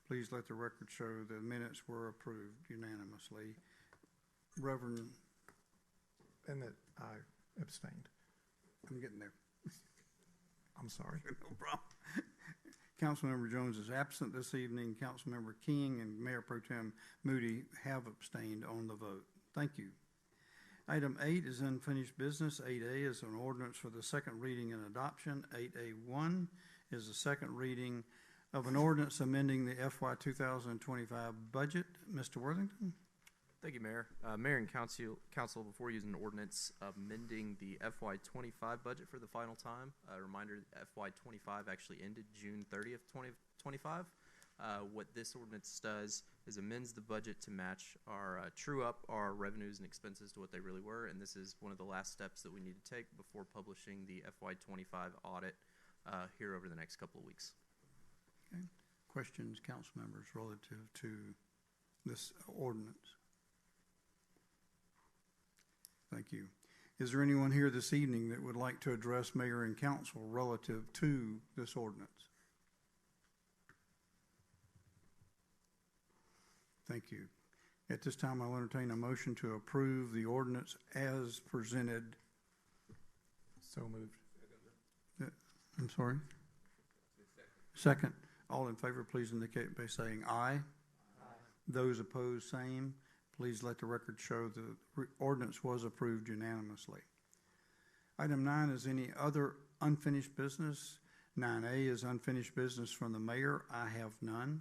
Please let the record show the minutes were approved unanimously. Reverend.
And that I abstained.
I'm getting there.
I'm sorry.
No problem. Councilmember Jones is absent this evening. Councilmember King and Mayor Pro Tem Moody have abstained on the vote. Thank you. Item 8 is unfinished business. 8A is an ordinance for the second reading and adoption. 8A1 is the second reading of an ordinance amending the FY 2025 budget. Mr. Worthington?
Thank you, Mayor. Mayor and Council, before using an ordinance amending the FY 25 budget for the final time, a reminder that FY 25 actually ended June 30th, 2025. What this ordinance does is amends the budget to match our true up our revenues and expenses to what they really were, and this is one of the last steps that we need to take before publishing the FY 25 audit here over the next couple of weeks.
Okay. Questions, council members, relative to this ordinance? Thank you. Is there anyone here this evening that would like to address Mayor and Council relative to this ordinance? Thank you. At this time, I'll entertain a motion to approve the ordinance as presented.
So moved.
I'm sorry? Second. All in favor, please indicate by saying aye. Aye. Those opposed, same. Please let the record show the ordinance was approved unanimously. Item 9 is any other unfinished business. 9A is unfinished business from the mayor. I have none.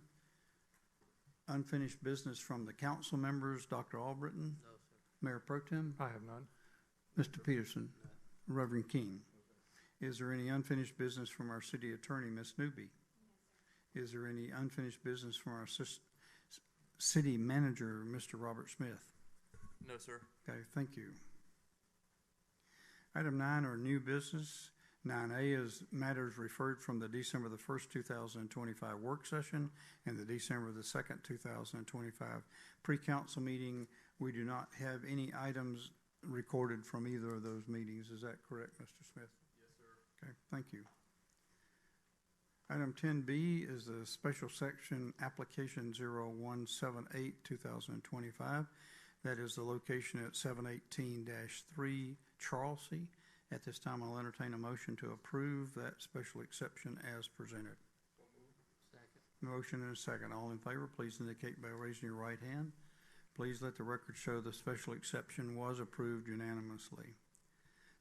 Unfinished business from the council members. Dr. Albritton? No, sir. Mayor Pro Tem?
I have none.
Mr. Peterson? None. Reverend King? Is there any unfinished business from our city attorney, Ms. Newby? No, is there any unfinished business from our city manager, Mr. Robert Smith?
No, sir.
Okay, thank you. Item 9 are new business. 9A is matters referred from the December the 1st, 2025 work session and the December the 2nd, 2025 pre-council meeting. We do not have any items recorded from either of those meetings. Is that correct, Mr. Smith?
Yes, sir.
Okay, thank you. Item 10B is the special section application 0178 2025. That is the location at 718-3 Charlesea. At this time, I'll entertain a motion to approve that special exception as presented.
Second.
Motion and a second. All in favor, please indicate by raising your right hand. Please let the record show the special exception was approved unanimously.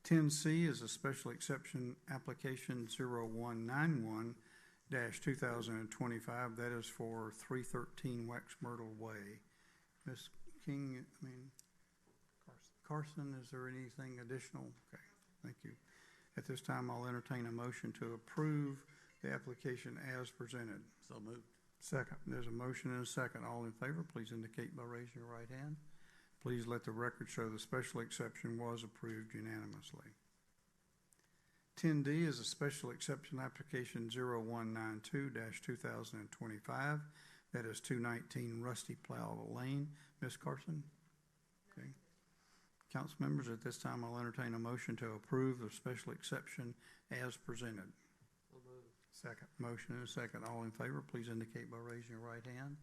10C is a special exception application 0191-2025. That is for 313 Wax Myrtle Way. Ms. King, Carson, is there anything additional? Okay, thank you. At this time, I'll entertain a motion to approve the application as presented.
So moved.
Second. There's a motion and a second. All in favor, please indicate by raising your right hand. Please let the record show the special exception was approved unanimously. 10D is a special exception application 0192-2025. That is 219 Rusty Plow Lane. Ms. Carson? Okay. Council members, at this time, I'll entertain a motion to approve the special exception as presented. Second. Motion and a second. All in favor, please indicate by raising your right hand.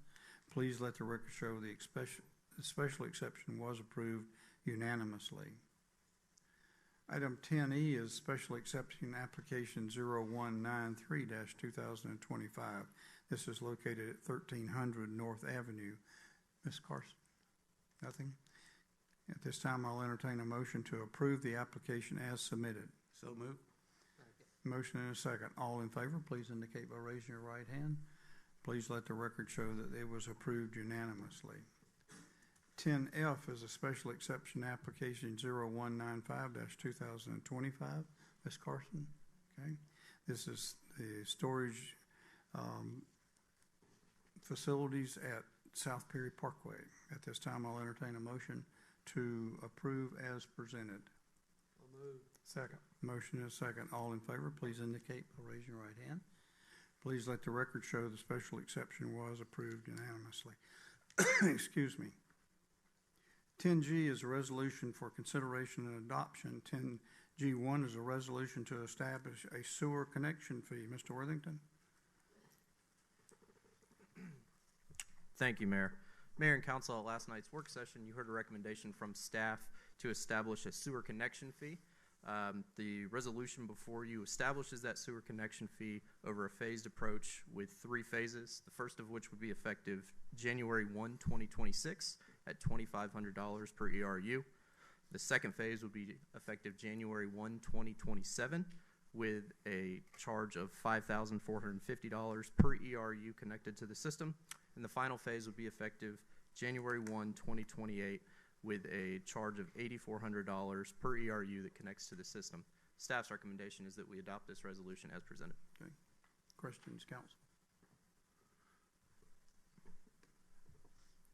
Please let the record show the special exception was approved unanimously. Item 10E is special exception application 0193-2025. This is located at 1300 North Avenue. Ms. Carson? Nothing? At this time, I'll entertain a motion to approve the application as submitted.
So moved.
Motion and a second. All in favor, please indicate by raising your right hand. Please let the record show that it was approved unanimously. 10F is a special exception application 0195-2025. Ms. Carson? Okay. This is the storage facilities at South Perry Parkway. At this time, I'll entertain a motion to approve as presented.
So moved.
Second. Motion is second. All in favor, please indicate by raising your right hand. Please let the record show the special exception was approved unanimously. Excuse me. 10G is a resolution for consideration and adoption. 10G1 is a resolution to establish a sewer connection fee. Mr. Worthington?
Thank you, Mayor. Mayor and Council, at last night's work session, you heard a recommendation from staff to establish a sewer connection fee. The resolution before you establishes that sewer connection fee over a phased approach with 3 phases, the first of which would be effective January 1, 2026 at $2,500 per ERU. The second phase would be effective January 1, 2027 with a charge of $5,450 per ERU connected to the system. And the final phase would be effective January 1, 2028 with a charge of $8,400 per ERU that connects to the system. Staff's recommendation is that we adopt this resolution as presented.
Okay. Questions, Council?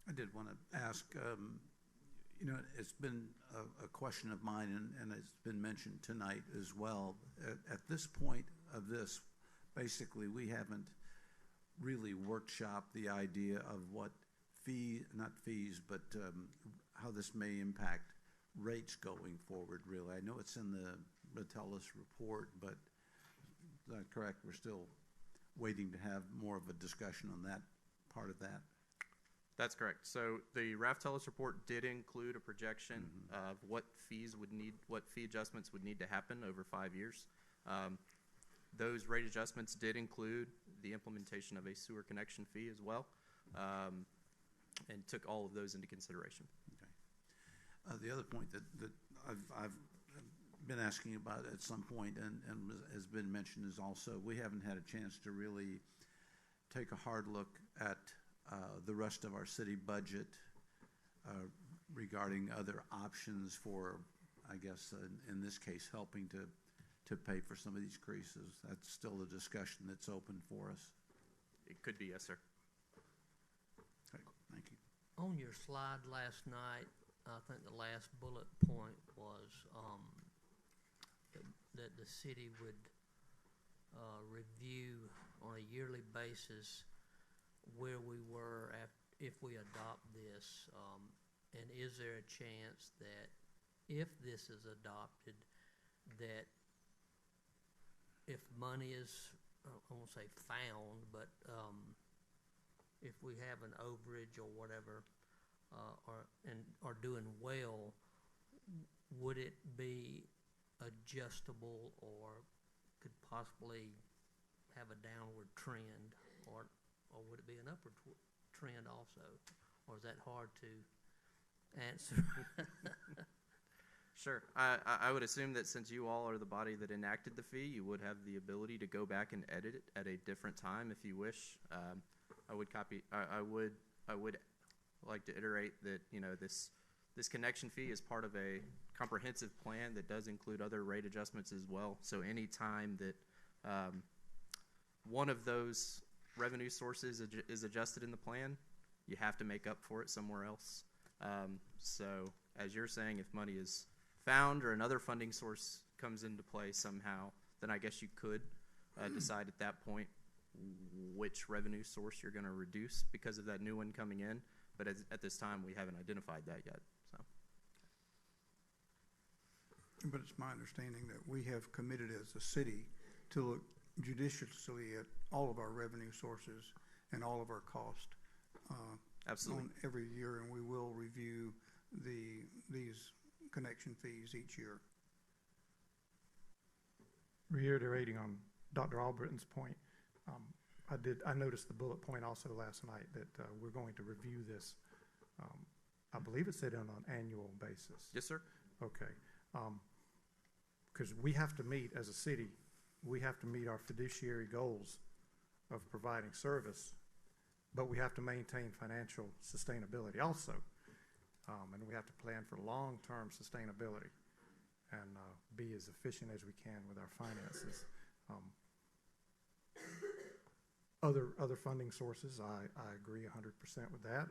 I did want to ask, it's been a question of mine, and it's been mentioned tonight as well. At this point of this, basically, we haven't really workshopped the idea of what not fees, but how this may impact rates going forward, really. I know it's in the Metellus report, but is that correct? We're still waiting to have more of a discussion on that part of that.
That's correct. So the Raftellus report did include a projection of what fee adjustments would need to happen over 5 years. Those rate adjustments did include the implementation of a sewer connection fee as well, and took all of those into consideration.
Okay. The other point that I've been asking about at some point and has been mentioned is also we haven't had a chance to really take a hard look at the rest of our city budget regarding other options for, I guess, in this case, helping to pay for some of these increases. That's still a discussion that's open for us.
It could be, yes, sir.
Okay, thank you.
On your slide last night, I think the last bullet point was that the city would review on a yearly basis where we were if we adopt this? And is there a chance that if this is adopted, that if money is, I won't say found, but if we have an overage or whatever, are doing well, would it be adjustable or could possibly have a downward trend, or would it be an upward trend also? Or is that hard to answer?
Sure. I would assume that since you all are the body that enacted the fee, you would have the ability to go back and edit it at a different time if you wish. I would like to iterate that, you know, this connection fee is part of a comprehensive plan that does include other rate adjustments as well. So any time that one of those revenue sources is adjusted in the plan, you have to make up for it somewhere else. So as you're saying, if money is found or another funding source comes into play somehow, then I guess you could decide at that point which revenue source you're going to reduce because of that new one coming in. But at this time, we haven't identified that yet. So.
But it's my understanding that we have committed as a city to look judiciously at all of our revenue sources and all of our cost.
Absolutely.
On every year, and we will review these connection fees each year.
Reiterating on Dr. Albritton's point, I noticed the bullet point also last night that we're going to review this. I believe it said on an annual basis.
Yes, sir.
Okay. Because we have to meet, as a city, we have to meet our fiduciary goals of providing service, but we have to maintain financial sustainability also. And we have to plan for long-term sustainability and be as efficient as we can with our finances. Other funding sources, I agree 100% with that.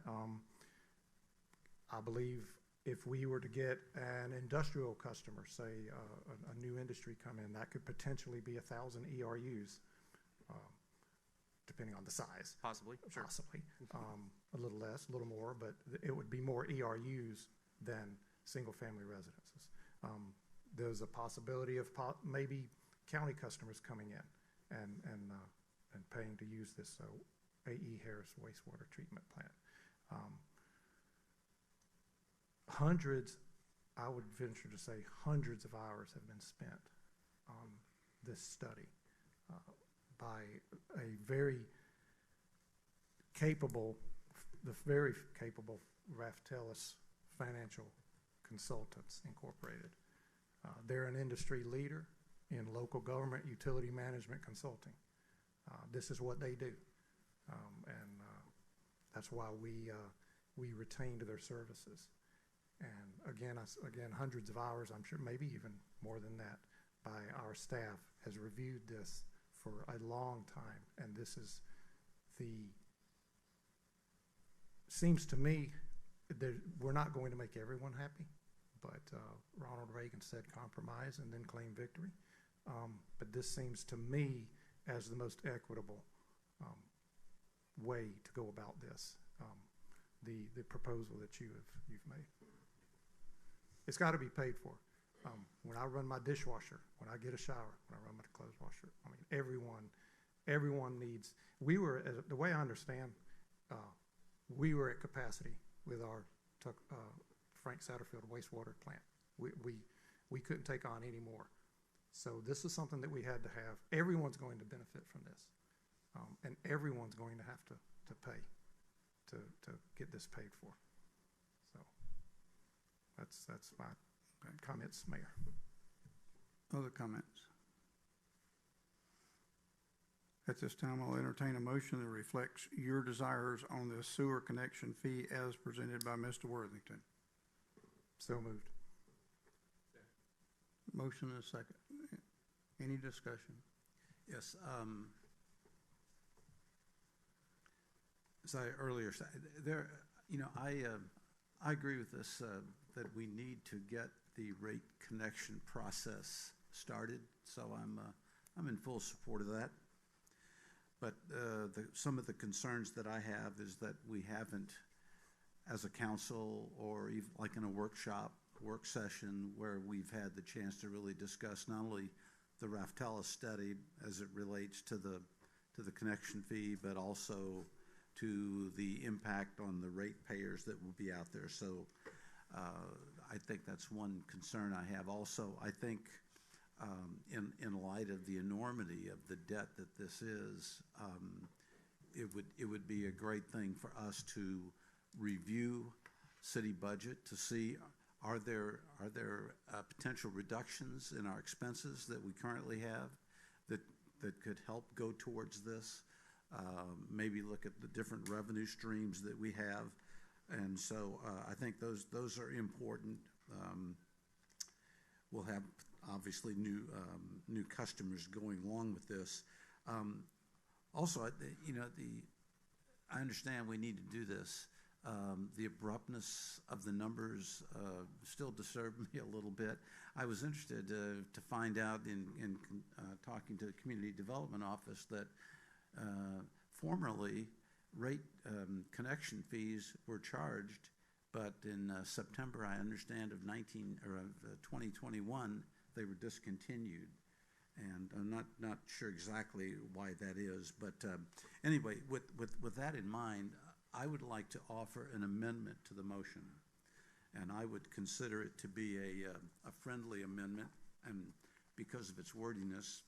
I believe if we were to get an industrial customer, say a new industry come in, that could potentially be 1,000 ERUs, depending on the size.
Possibly, sure.
Possibly. A little less, a little more, but it would be more ERUs than single-family residences. There's a possibility of maybe county customers coming in and paying to use this A.E. Harris wastewater treatment plant. Hundreds, I would venture to say hundreds of hours have been spent on this study by a very capable Raftellus Financial Consultants Incorporated. They're an industry leader in local government utility management consulting. This is what they do, and that's why we retained their services. And again, hundreds of hours, I'm sure, maybe even more than that, by our staff has reviewed this for a long time. And this is seems to me that we're not going to make everyone happy, but Ronald Reagan said compromise and then claim victory. But this seems to me as the most equitable way to go about this, the proposal that you've made. It's got to be paid for. When I run my dishwasher, when I get a shower, when I run my clothes washer, I mean, everyone needs. The way I understand, we were at capacity with our Frank Satterfield wastewater plant. We couldn't take on any more. So this is something that we had to have. Everyone's going to benefit from this, and everyone's going to have to pay to get this paid for. So that's my comments, Mayor.
Other comments? At this time, I'll entertain a motion that reflects your desires on the sewer connection fee as presented by Mr. Worthington.
So moved.
Motion and a second. Any discussion?
Yes. As I earlier said, I agree with this, that we need to get the rate connection process started, so I'm in full support of that. But some of the concerns that I have is that we haven't, as a council, or even like in a work session, where we've had the chance to really discuss not only the Raftella study as it relates to the connection fee, but also to the impact on the ratepayers that will be out there. So I think that's one concern I have. Also, I think in light of the enormity of the debt that this is, it would be a great thing for us to review city budget to see are there potential reductions in our expenses that we currently have that could help go towards this. Maybe look at the different revenue streams that we have, and so I think those are important. We'll have obviously new customers going along with this. Also, I understand we need to do this. The abruptness of the numbers still disturbed me a little bit. I was interested to find out in talking to the Community Development Office that formerly rate connection fees were charged, but in September, I understand, of 2021, they were discontinued. And I'm not sure exactly why that is, but anyway, with that in mind, I would like to offer an amendment to the motion, and I would consider it to be a friendly amendment, and because of its wordiness,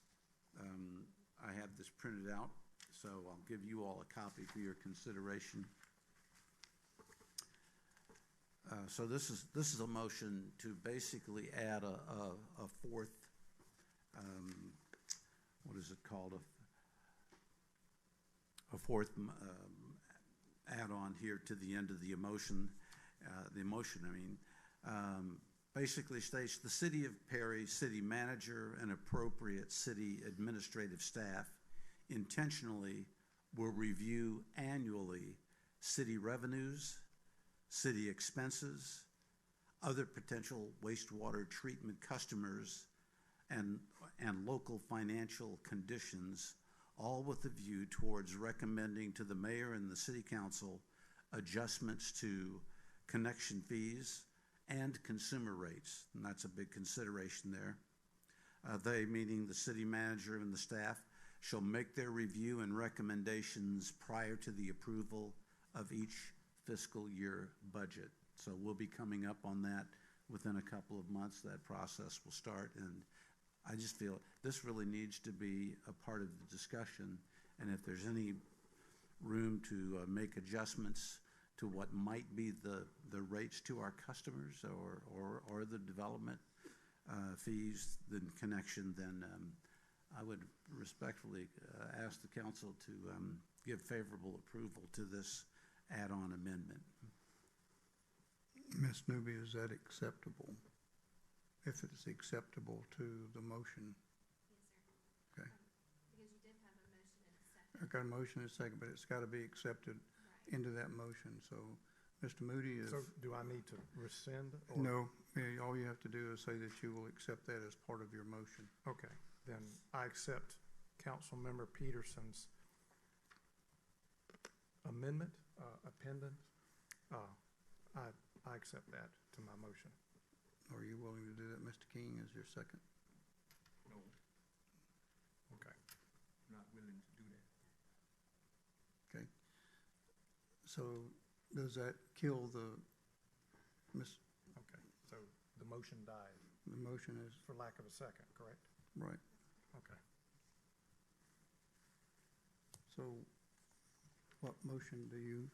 I have this printed out, so I'll give you all a copy for your consideration. So this is a motion to basically add a fourth, what is it called, a fourth add-on here to the end of the motion. Basically states the City of Perry, city manager, and appropriate city administrative staff intentionally will review annually city revenues, city expenses, other potential wastewater treatment customers, and local financial conditions, all with a view towards recommending to the mayor and the city council adjustments to connection fees and consumer rates, and that's a big consideration there. They, meaning the city manager and the staff, shall make their review and recommendations prior to the approval of each fiscal year budget. So we'll be coming up on that within a couple of months. That process will start, and I just feel this really needs to be a part of the discussion, and if there's any room to make adjustments to what might be the rates to our customers or the development fees, the connection, then I would respectfully ask the council to give favorable approval to this add-on amendment.
Ms. Newby, is that acceptable? If it's acceptable to the motion?
Yes, sir.
Okay.
Because you did have a motion and a second.
I've got a motion and a second, but it's got to be accepted into that motion. So, Mr. Moody is...
So do I need to rescind? Or?
No. All you have to do is say that you will accept that as part of your motion.
Okay. Then I accept Councilmember Peterson's amendment, appendant. I accept that to my motion.
Are you willing to do that, Mr. King, as your second?
No. Okay.
I'm not willing to do that.
Okay. So does that kill the
Okay. So the motion dies.
The motion is...
For lack of a second, correct?
Right.
Okay.
So what motion do you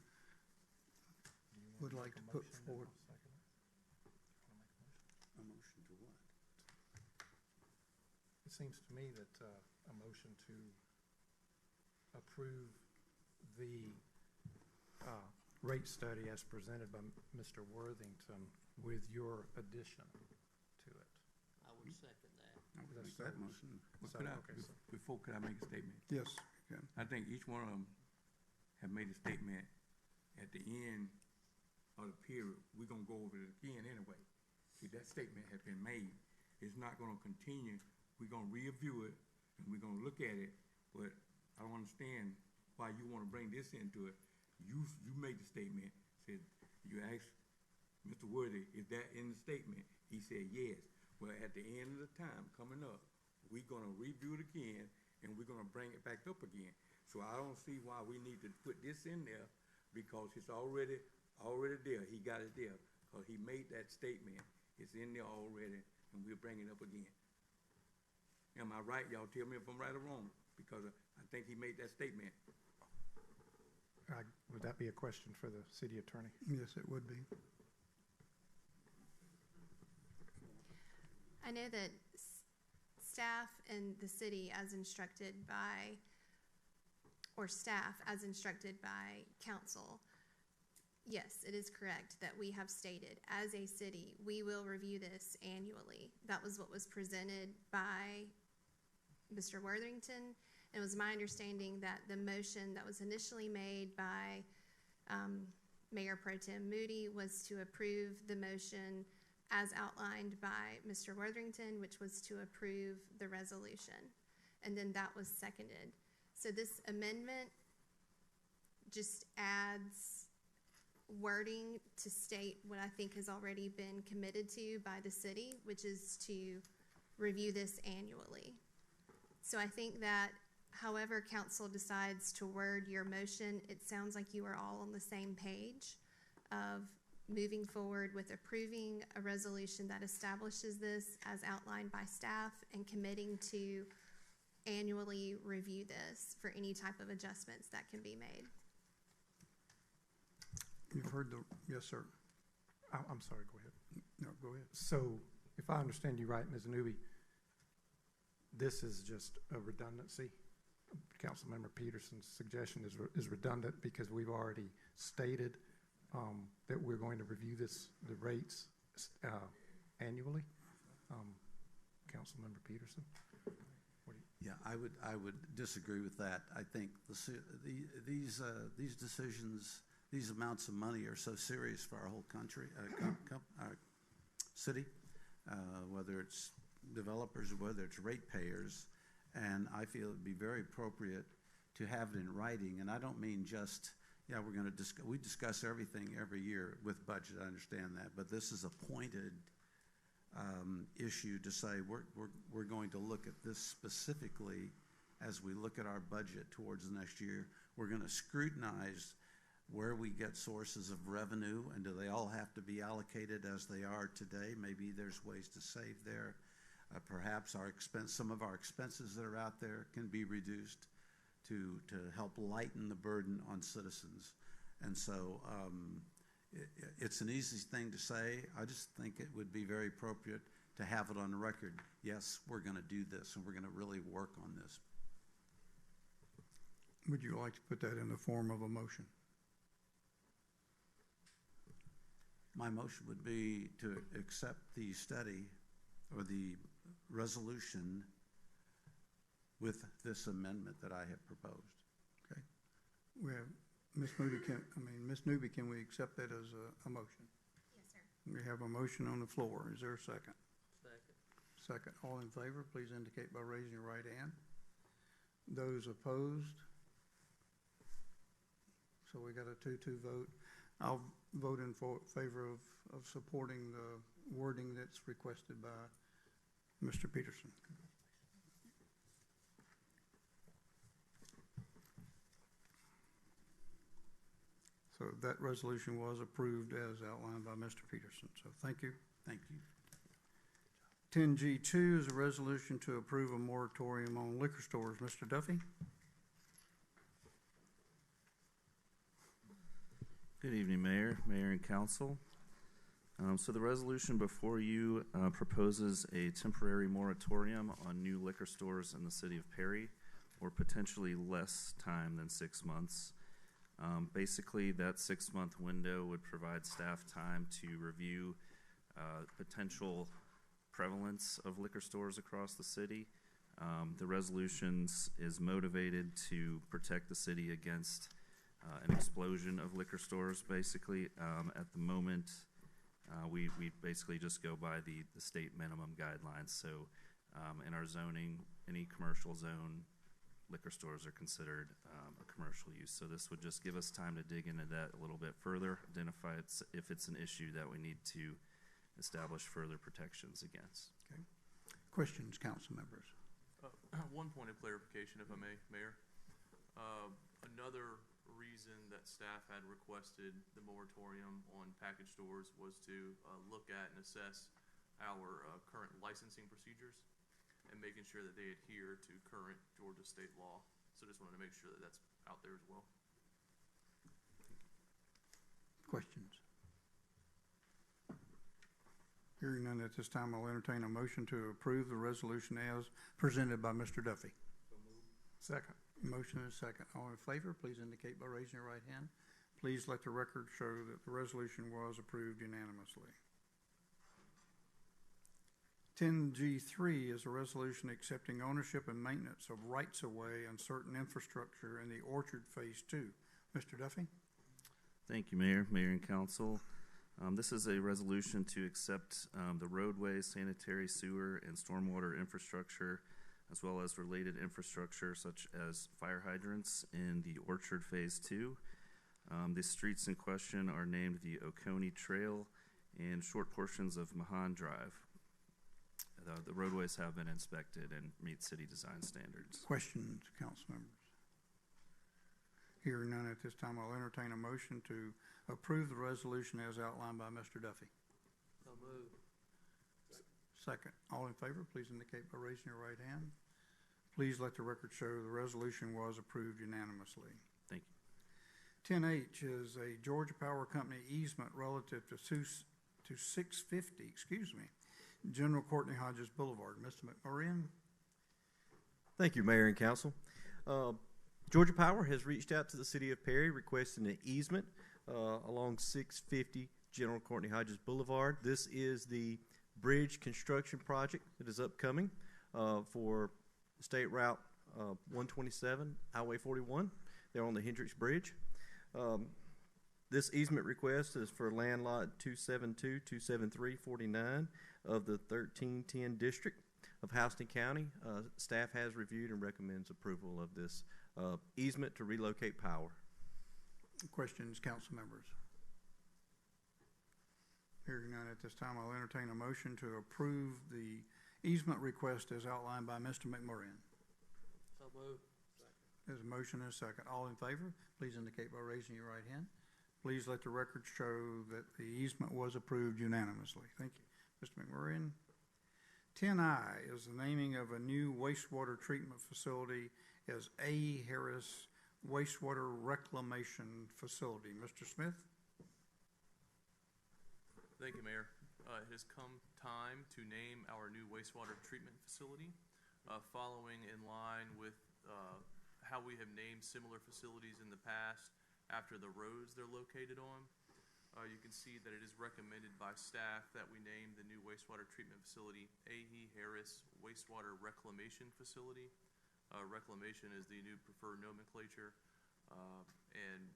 would like to put forward?
A motion to what?
It seems to me that a motion to approve the rate study as presented by Mr. Worthington with your addition to it.
I would second that.
I would
That's
make that
so-
motion. But
so,
could I,
okay, so-
before, could I make a statement?
Yes, you can.
I think each one of them have made a statement at the end of the period. We're gonna go over it again anyway. See, that statement has been made. It's not gonna continue we're gonna review it, and we're gonna look at it, but I don't understand why you wanna bring this into it. You made the statement, said, you asked Mr. Worthy, is that in the statement? He said, yes. Well, at the end of the time coming up, we're gonna review it again, and we're gonna bring it back up again. So I don't see why we need to put this in there, because it's already there. He got it there, because he made that statement. It's in there already, and we'll bring it up again. Am I right? Y'all tell me if I'm right or wrong, because I think he made that statement.
Would that be a question for the city attorney?
Yes, it would be.
I know that staff and the city as instructed by, or staff as instructed by council, yes, it is correct that we have stated as a city, we will review this annually. That was what was presented by Mr. Worthington. It was my understanding that the motion that was initially made by Mayor Pro Tem Moody was to approve the motion as outlined by Mr. Worthington, which was to approve the resolution. And then that was seconded. So this amendment just adds wording to state what I think has already been committed to by the city, which is to review this annually. So I think that however council decides to word your motion, it sounds like you are all on the same page of moving forward with approving a resolution that establishes this as outlined by staff and committing to annually review this for any type of adjustments that can be made.
You've heard the, yes, sir.
I'm sorry, go ahead.
No, go ahead.
So if I understand you right, Ms. Newby, this is just a redundancy. Councilmember Peterson's suggestion is redundant because we've already stated that we're going to review the rates annually. Councilmember Peterson?
Yeah, I would disagree with that. I think these decisions, these amounts of money are so serious for our whole country, our city, whether it's developers or whether it's ratepayers, and I feel it'd be very appropriate to have it in writing. And I don't mean just, yeah, we're going to we discuss everything every year with budget. I understand that, but this is a pointed issue to say we're going to look at this specifically as we look at our budget towards the next year. We're going to scrutinize where we get sources of revenue, and do they all have to be allocated as they are today? Maybe there's ways to save there. Perhaps some of our expenses that are out there can be reduced to help lighten the burden on citizens. And so it's an easy thing to say. I just think it would be very appropriate to have it on the record. Yes, we're going to do this, and we're going to really work on this.
Would you like to put that in the form of a motion?
My motion would be to accept the study or the resolution with this amendment that I have proposed.
Okay. We have Ms. Newby, can we accept that as a motion?
Yes, sir.
We have a motion on the floor. Is there a second?
Second.
Second. All in favor, please indicate by raising your right hand. Those opposed? So we got a 2-2 vote. I'll vote in favor of supporting the wording that's requested by Mr. Peterson. So that resolution was approved as outlined by Mr. Peterson. So thank you.
Thank you.
10G2 is a resolution to approve a moratorium on liquor stores. Mr. Duffy?
Good evening, Mayor and Council. So the resolution before you proposes a temporary moratorium on new liquor stores in the city of Perry, or potentially less time than 6 months. Basically, that 6-month window would provide staff time to review potential prevalence of liquor stores across the city. The resolutions is motivated to protect the city against an explosion of liquor stores, basically. At the moment, we basically just go by the state minimum guidelines. So In our zoning, any commercial zone liquor stores are considered a commercial use. So this would just give us time to dig into that a little bit further, identify if it's an issue that we need to establish further protections against.
Okay. Questions, council members?
One point of clarification, if I may, Mayor. Another reason that staff had requested the moratorium on package stores was to look at and assess our current licensing procedures and making sure that they adhere to current Georgia state law. So just wanted to make sure that that's out there as well.
Questions? Hearing none at this time, I'll entertain a motion to approve the resolution as presented by Mr. Duffy.
Second.
Motion is second. All in favor, please indicate by raising your right hand. Please let the record show that the resolution was approved unanimously. 10G3 is a resolution accepting ownership and maintenance of rights-of-way and certain infrastructure in the Orchard Phase 2. Mr. Duffy?
Thank you, Mayor and Council. This is a resolution to accept the roadway, sanitary, sewer, and stormwater infrastructure, as well as related infrastructure such as fire hydrants in the Orchard Phase 2. The streets in question are named the Oconee Trail and short portions of Mahan Drive. The roadways have been inspected and meet city design standards.
Questions, council members? Hearing none at this time, I'll entertain a motion to approve the resolution as outlined by Mr. Duffy.
So moved.
Second. All in favor, please indicate by raising your right hand. Please let the record show the resolution was approved unanimously.
Thank you.
10H is a Georgia Power Company easement relative to 650, General Courtney Hodges Boulevard. Mr. McMurray.
Thank you, Mayor and Council. Georgia Power has reached out to the city of Perry requesting an easement along 650 General Courtney Hodges Boulevard. This is the bridge construction project that is upcoming for State Route 127, Highway 41. They're on the Hendricks Bridge. This easement request is for land lot 272, 273, 49 of the 1310 district of Houston County. Staff has reviewed and recommends approval of this easement to relocate power.
Questions, council members? Hearing none at this time, I'll entertain a motion to approve the easement request as outlined by Mr. McMurray.
So moved.
There's a motion and a second. All in favor, please indicate by raising your right hand. Please let the record show that the easement was approved unanimously. Thank you, Mr. McMurray. 10I is the naming of a new wastewater treatment facility as A. Harris Wastewater Reclamation Facility. Mr. Smith?
Thank you, Mayor. It has come time to name our new wastewater treatment facility, following in line with how we have named similar facilities in the past after the roads they're located on. You can see that it is recommended by staff that we name the new wastewater treatment facility A.E. Harris Wastewater Reclamation Facility. Reclamation is the new preferred nomenclature, and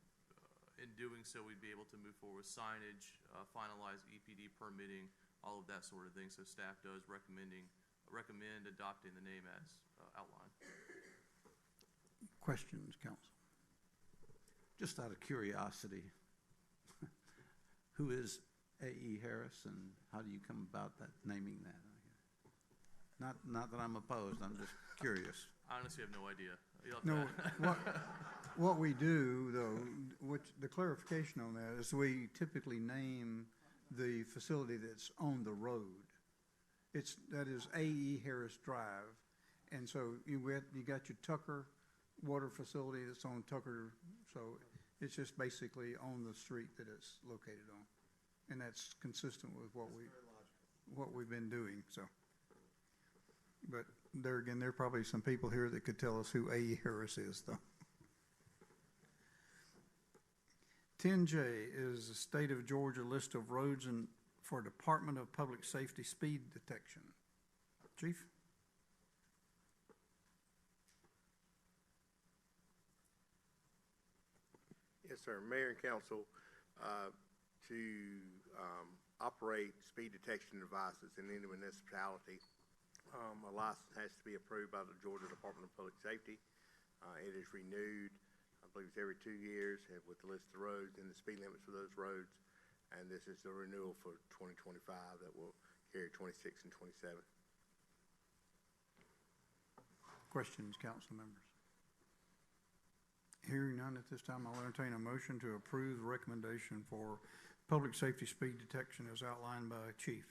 in doing so, we'd be able to move forward with signage, finalize EPD permitting, all of that sort of thing. So staff does recommend adopting the name as outlined.
Questions, council?
Just out of curiosity, who is A.E. Harris, and how do you come about that, naming that? Not that I'm opposed, I'm just curious.
I honestly have no idea.
No, what we do, though, the clarification on that is we typically name the facility that's on the road. That is A.E. Harris Drive, and so you got your Tucker water facility that's on Tucker, so it's just basically on the street that it's located on, and that's consistent with what we've been doing. So, but there again, there are probably some people here that could tell us who A.E. Harris is, though. 10J is the state of Georgia list of roads and for Department of Public Safety speed detection. Chief?
Yes, sir. Mayor and Council, to operate speed detection devices in any municipality, A license has to be approved by the Georgia Department of Public Safety. It is renewed, I believe it's every 2 years, with the list of roads and the speed limits for those roads. And this is the renewal for 2025 that will carry 26 and 27.
Questions, council members? Hearing none at this time, I'll entertain a motion to approve the recommendation for public safety speed detection as outlined by Chief.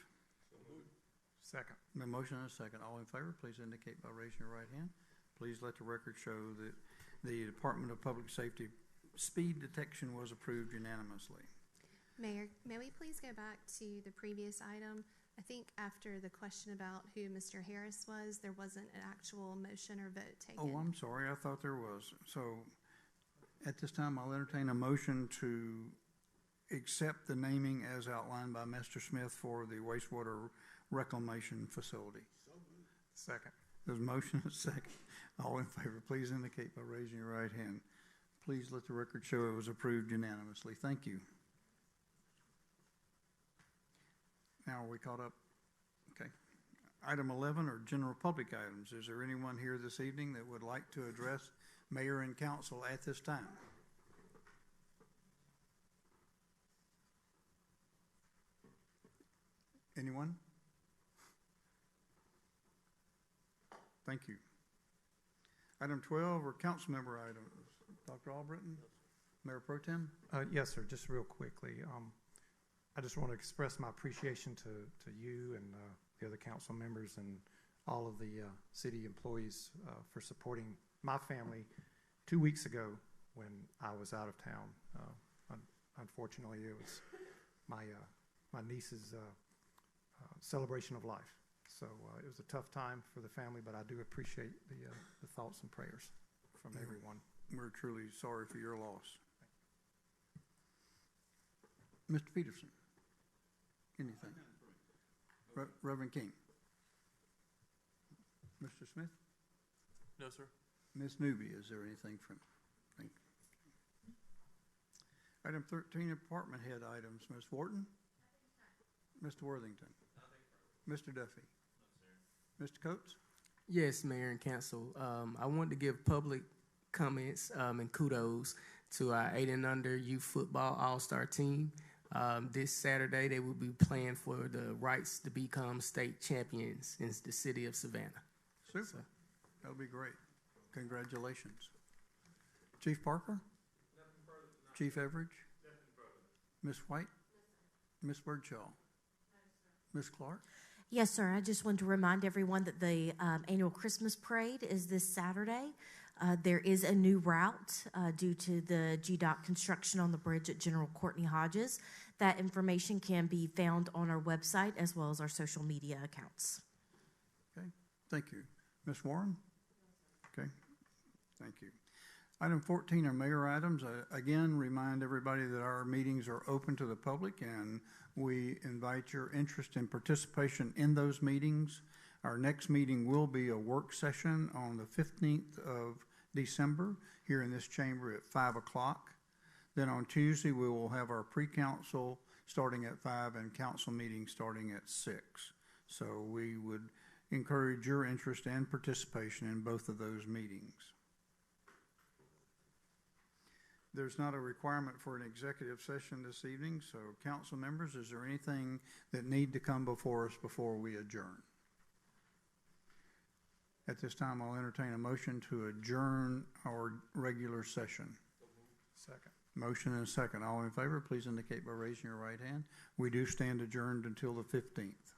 Second.
The motion and a second. All in favor, please indicate by raising your right hand. Please let the record show that the Department of Public Safety speed detection was approved unanimously.
Mayor, may we please go back to the previous item? I think after the question about who Mr. Harris was, there wasn't an actual motion or vote taken.
Oh, I'm sorry. I thought there was. So at this time, I'll entertain a motion to accept the naming as outlined by Mr. Smith for the wastewater reclamation facility.
Second.
There's a motion and a second. All in favor, please indicate by raising your right hand. Please let the record show it was approved unanimously. Thank you. Now are we caught up? Okay. Item 11 are general public items. Is there anyone here this evening that would like to address mayor and council at this time? Anyone? Thank you. Item 12 are council member items. Dr. Albritton, Mayor Pro Tem?
Yes, sir. Just real quickly. I just want to express my appreciation to you and the other council members and all of the city employees for supporting my family 2 weeks ago when I was out of town. Unfortunately, it was my niece's celebration of life. So it was a tough time for the family, but I do appreciate the thoughts and prayers from everyone.
We're truly sorry for your loss. Mr. Peterson, anything? Reverend King? Mr. Smith?
No, sir.
Ms. Newby, is there anything from? Thank you. Item 13, department head items. Ms. Wharton? Mr. Worthington? Mr. Duffy? Mr. Coates?
Yes, Mayor and Council. I wanted to give public comments and kudos to our 8 and under youth football all-star team. This Saturday, they will be playing for the rights to become state champions in the city of Savannah.
Super. So, that'll be great. Congratulations. Chief Parker? Chief Everidge? Ms. White? Ms. Birdshaw? Ms. Clark?
Yes, sir. I just want to remind everyone that the annual Christmas parade is this Saturday. There is a new route due to the GDOT construction on the bridge at General Courtney Hodges. That information can be found on our website as well as our social media accounts.
Okay, thank you. Ms. Warren? Okay, thank you. Item 14 are mayor items. Again, remind everybody that our meetings are open to the public and we invite your interest and participation in those meetings. Our next meeting will be a work session on the 15th of December here in this chamber at 5 o'clock. Then on Tuesday, we will have our pre-council starting at 5 and council meeting starting at 6. So we would encourage your interest and participation in both of those meetings. There's not a requirement for an executive session this evening, so council members, is there anything that need to come before us before we adjourn? At this time, I'll entertain a motion to adjourn our regular session.
Second.
Motion and a second. All in favor, please indicate by raising your right hand. We do stand adjourned until the 15th.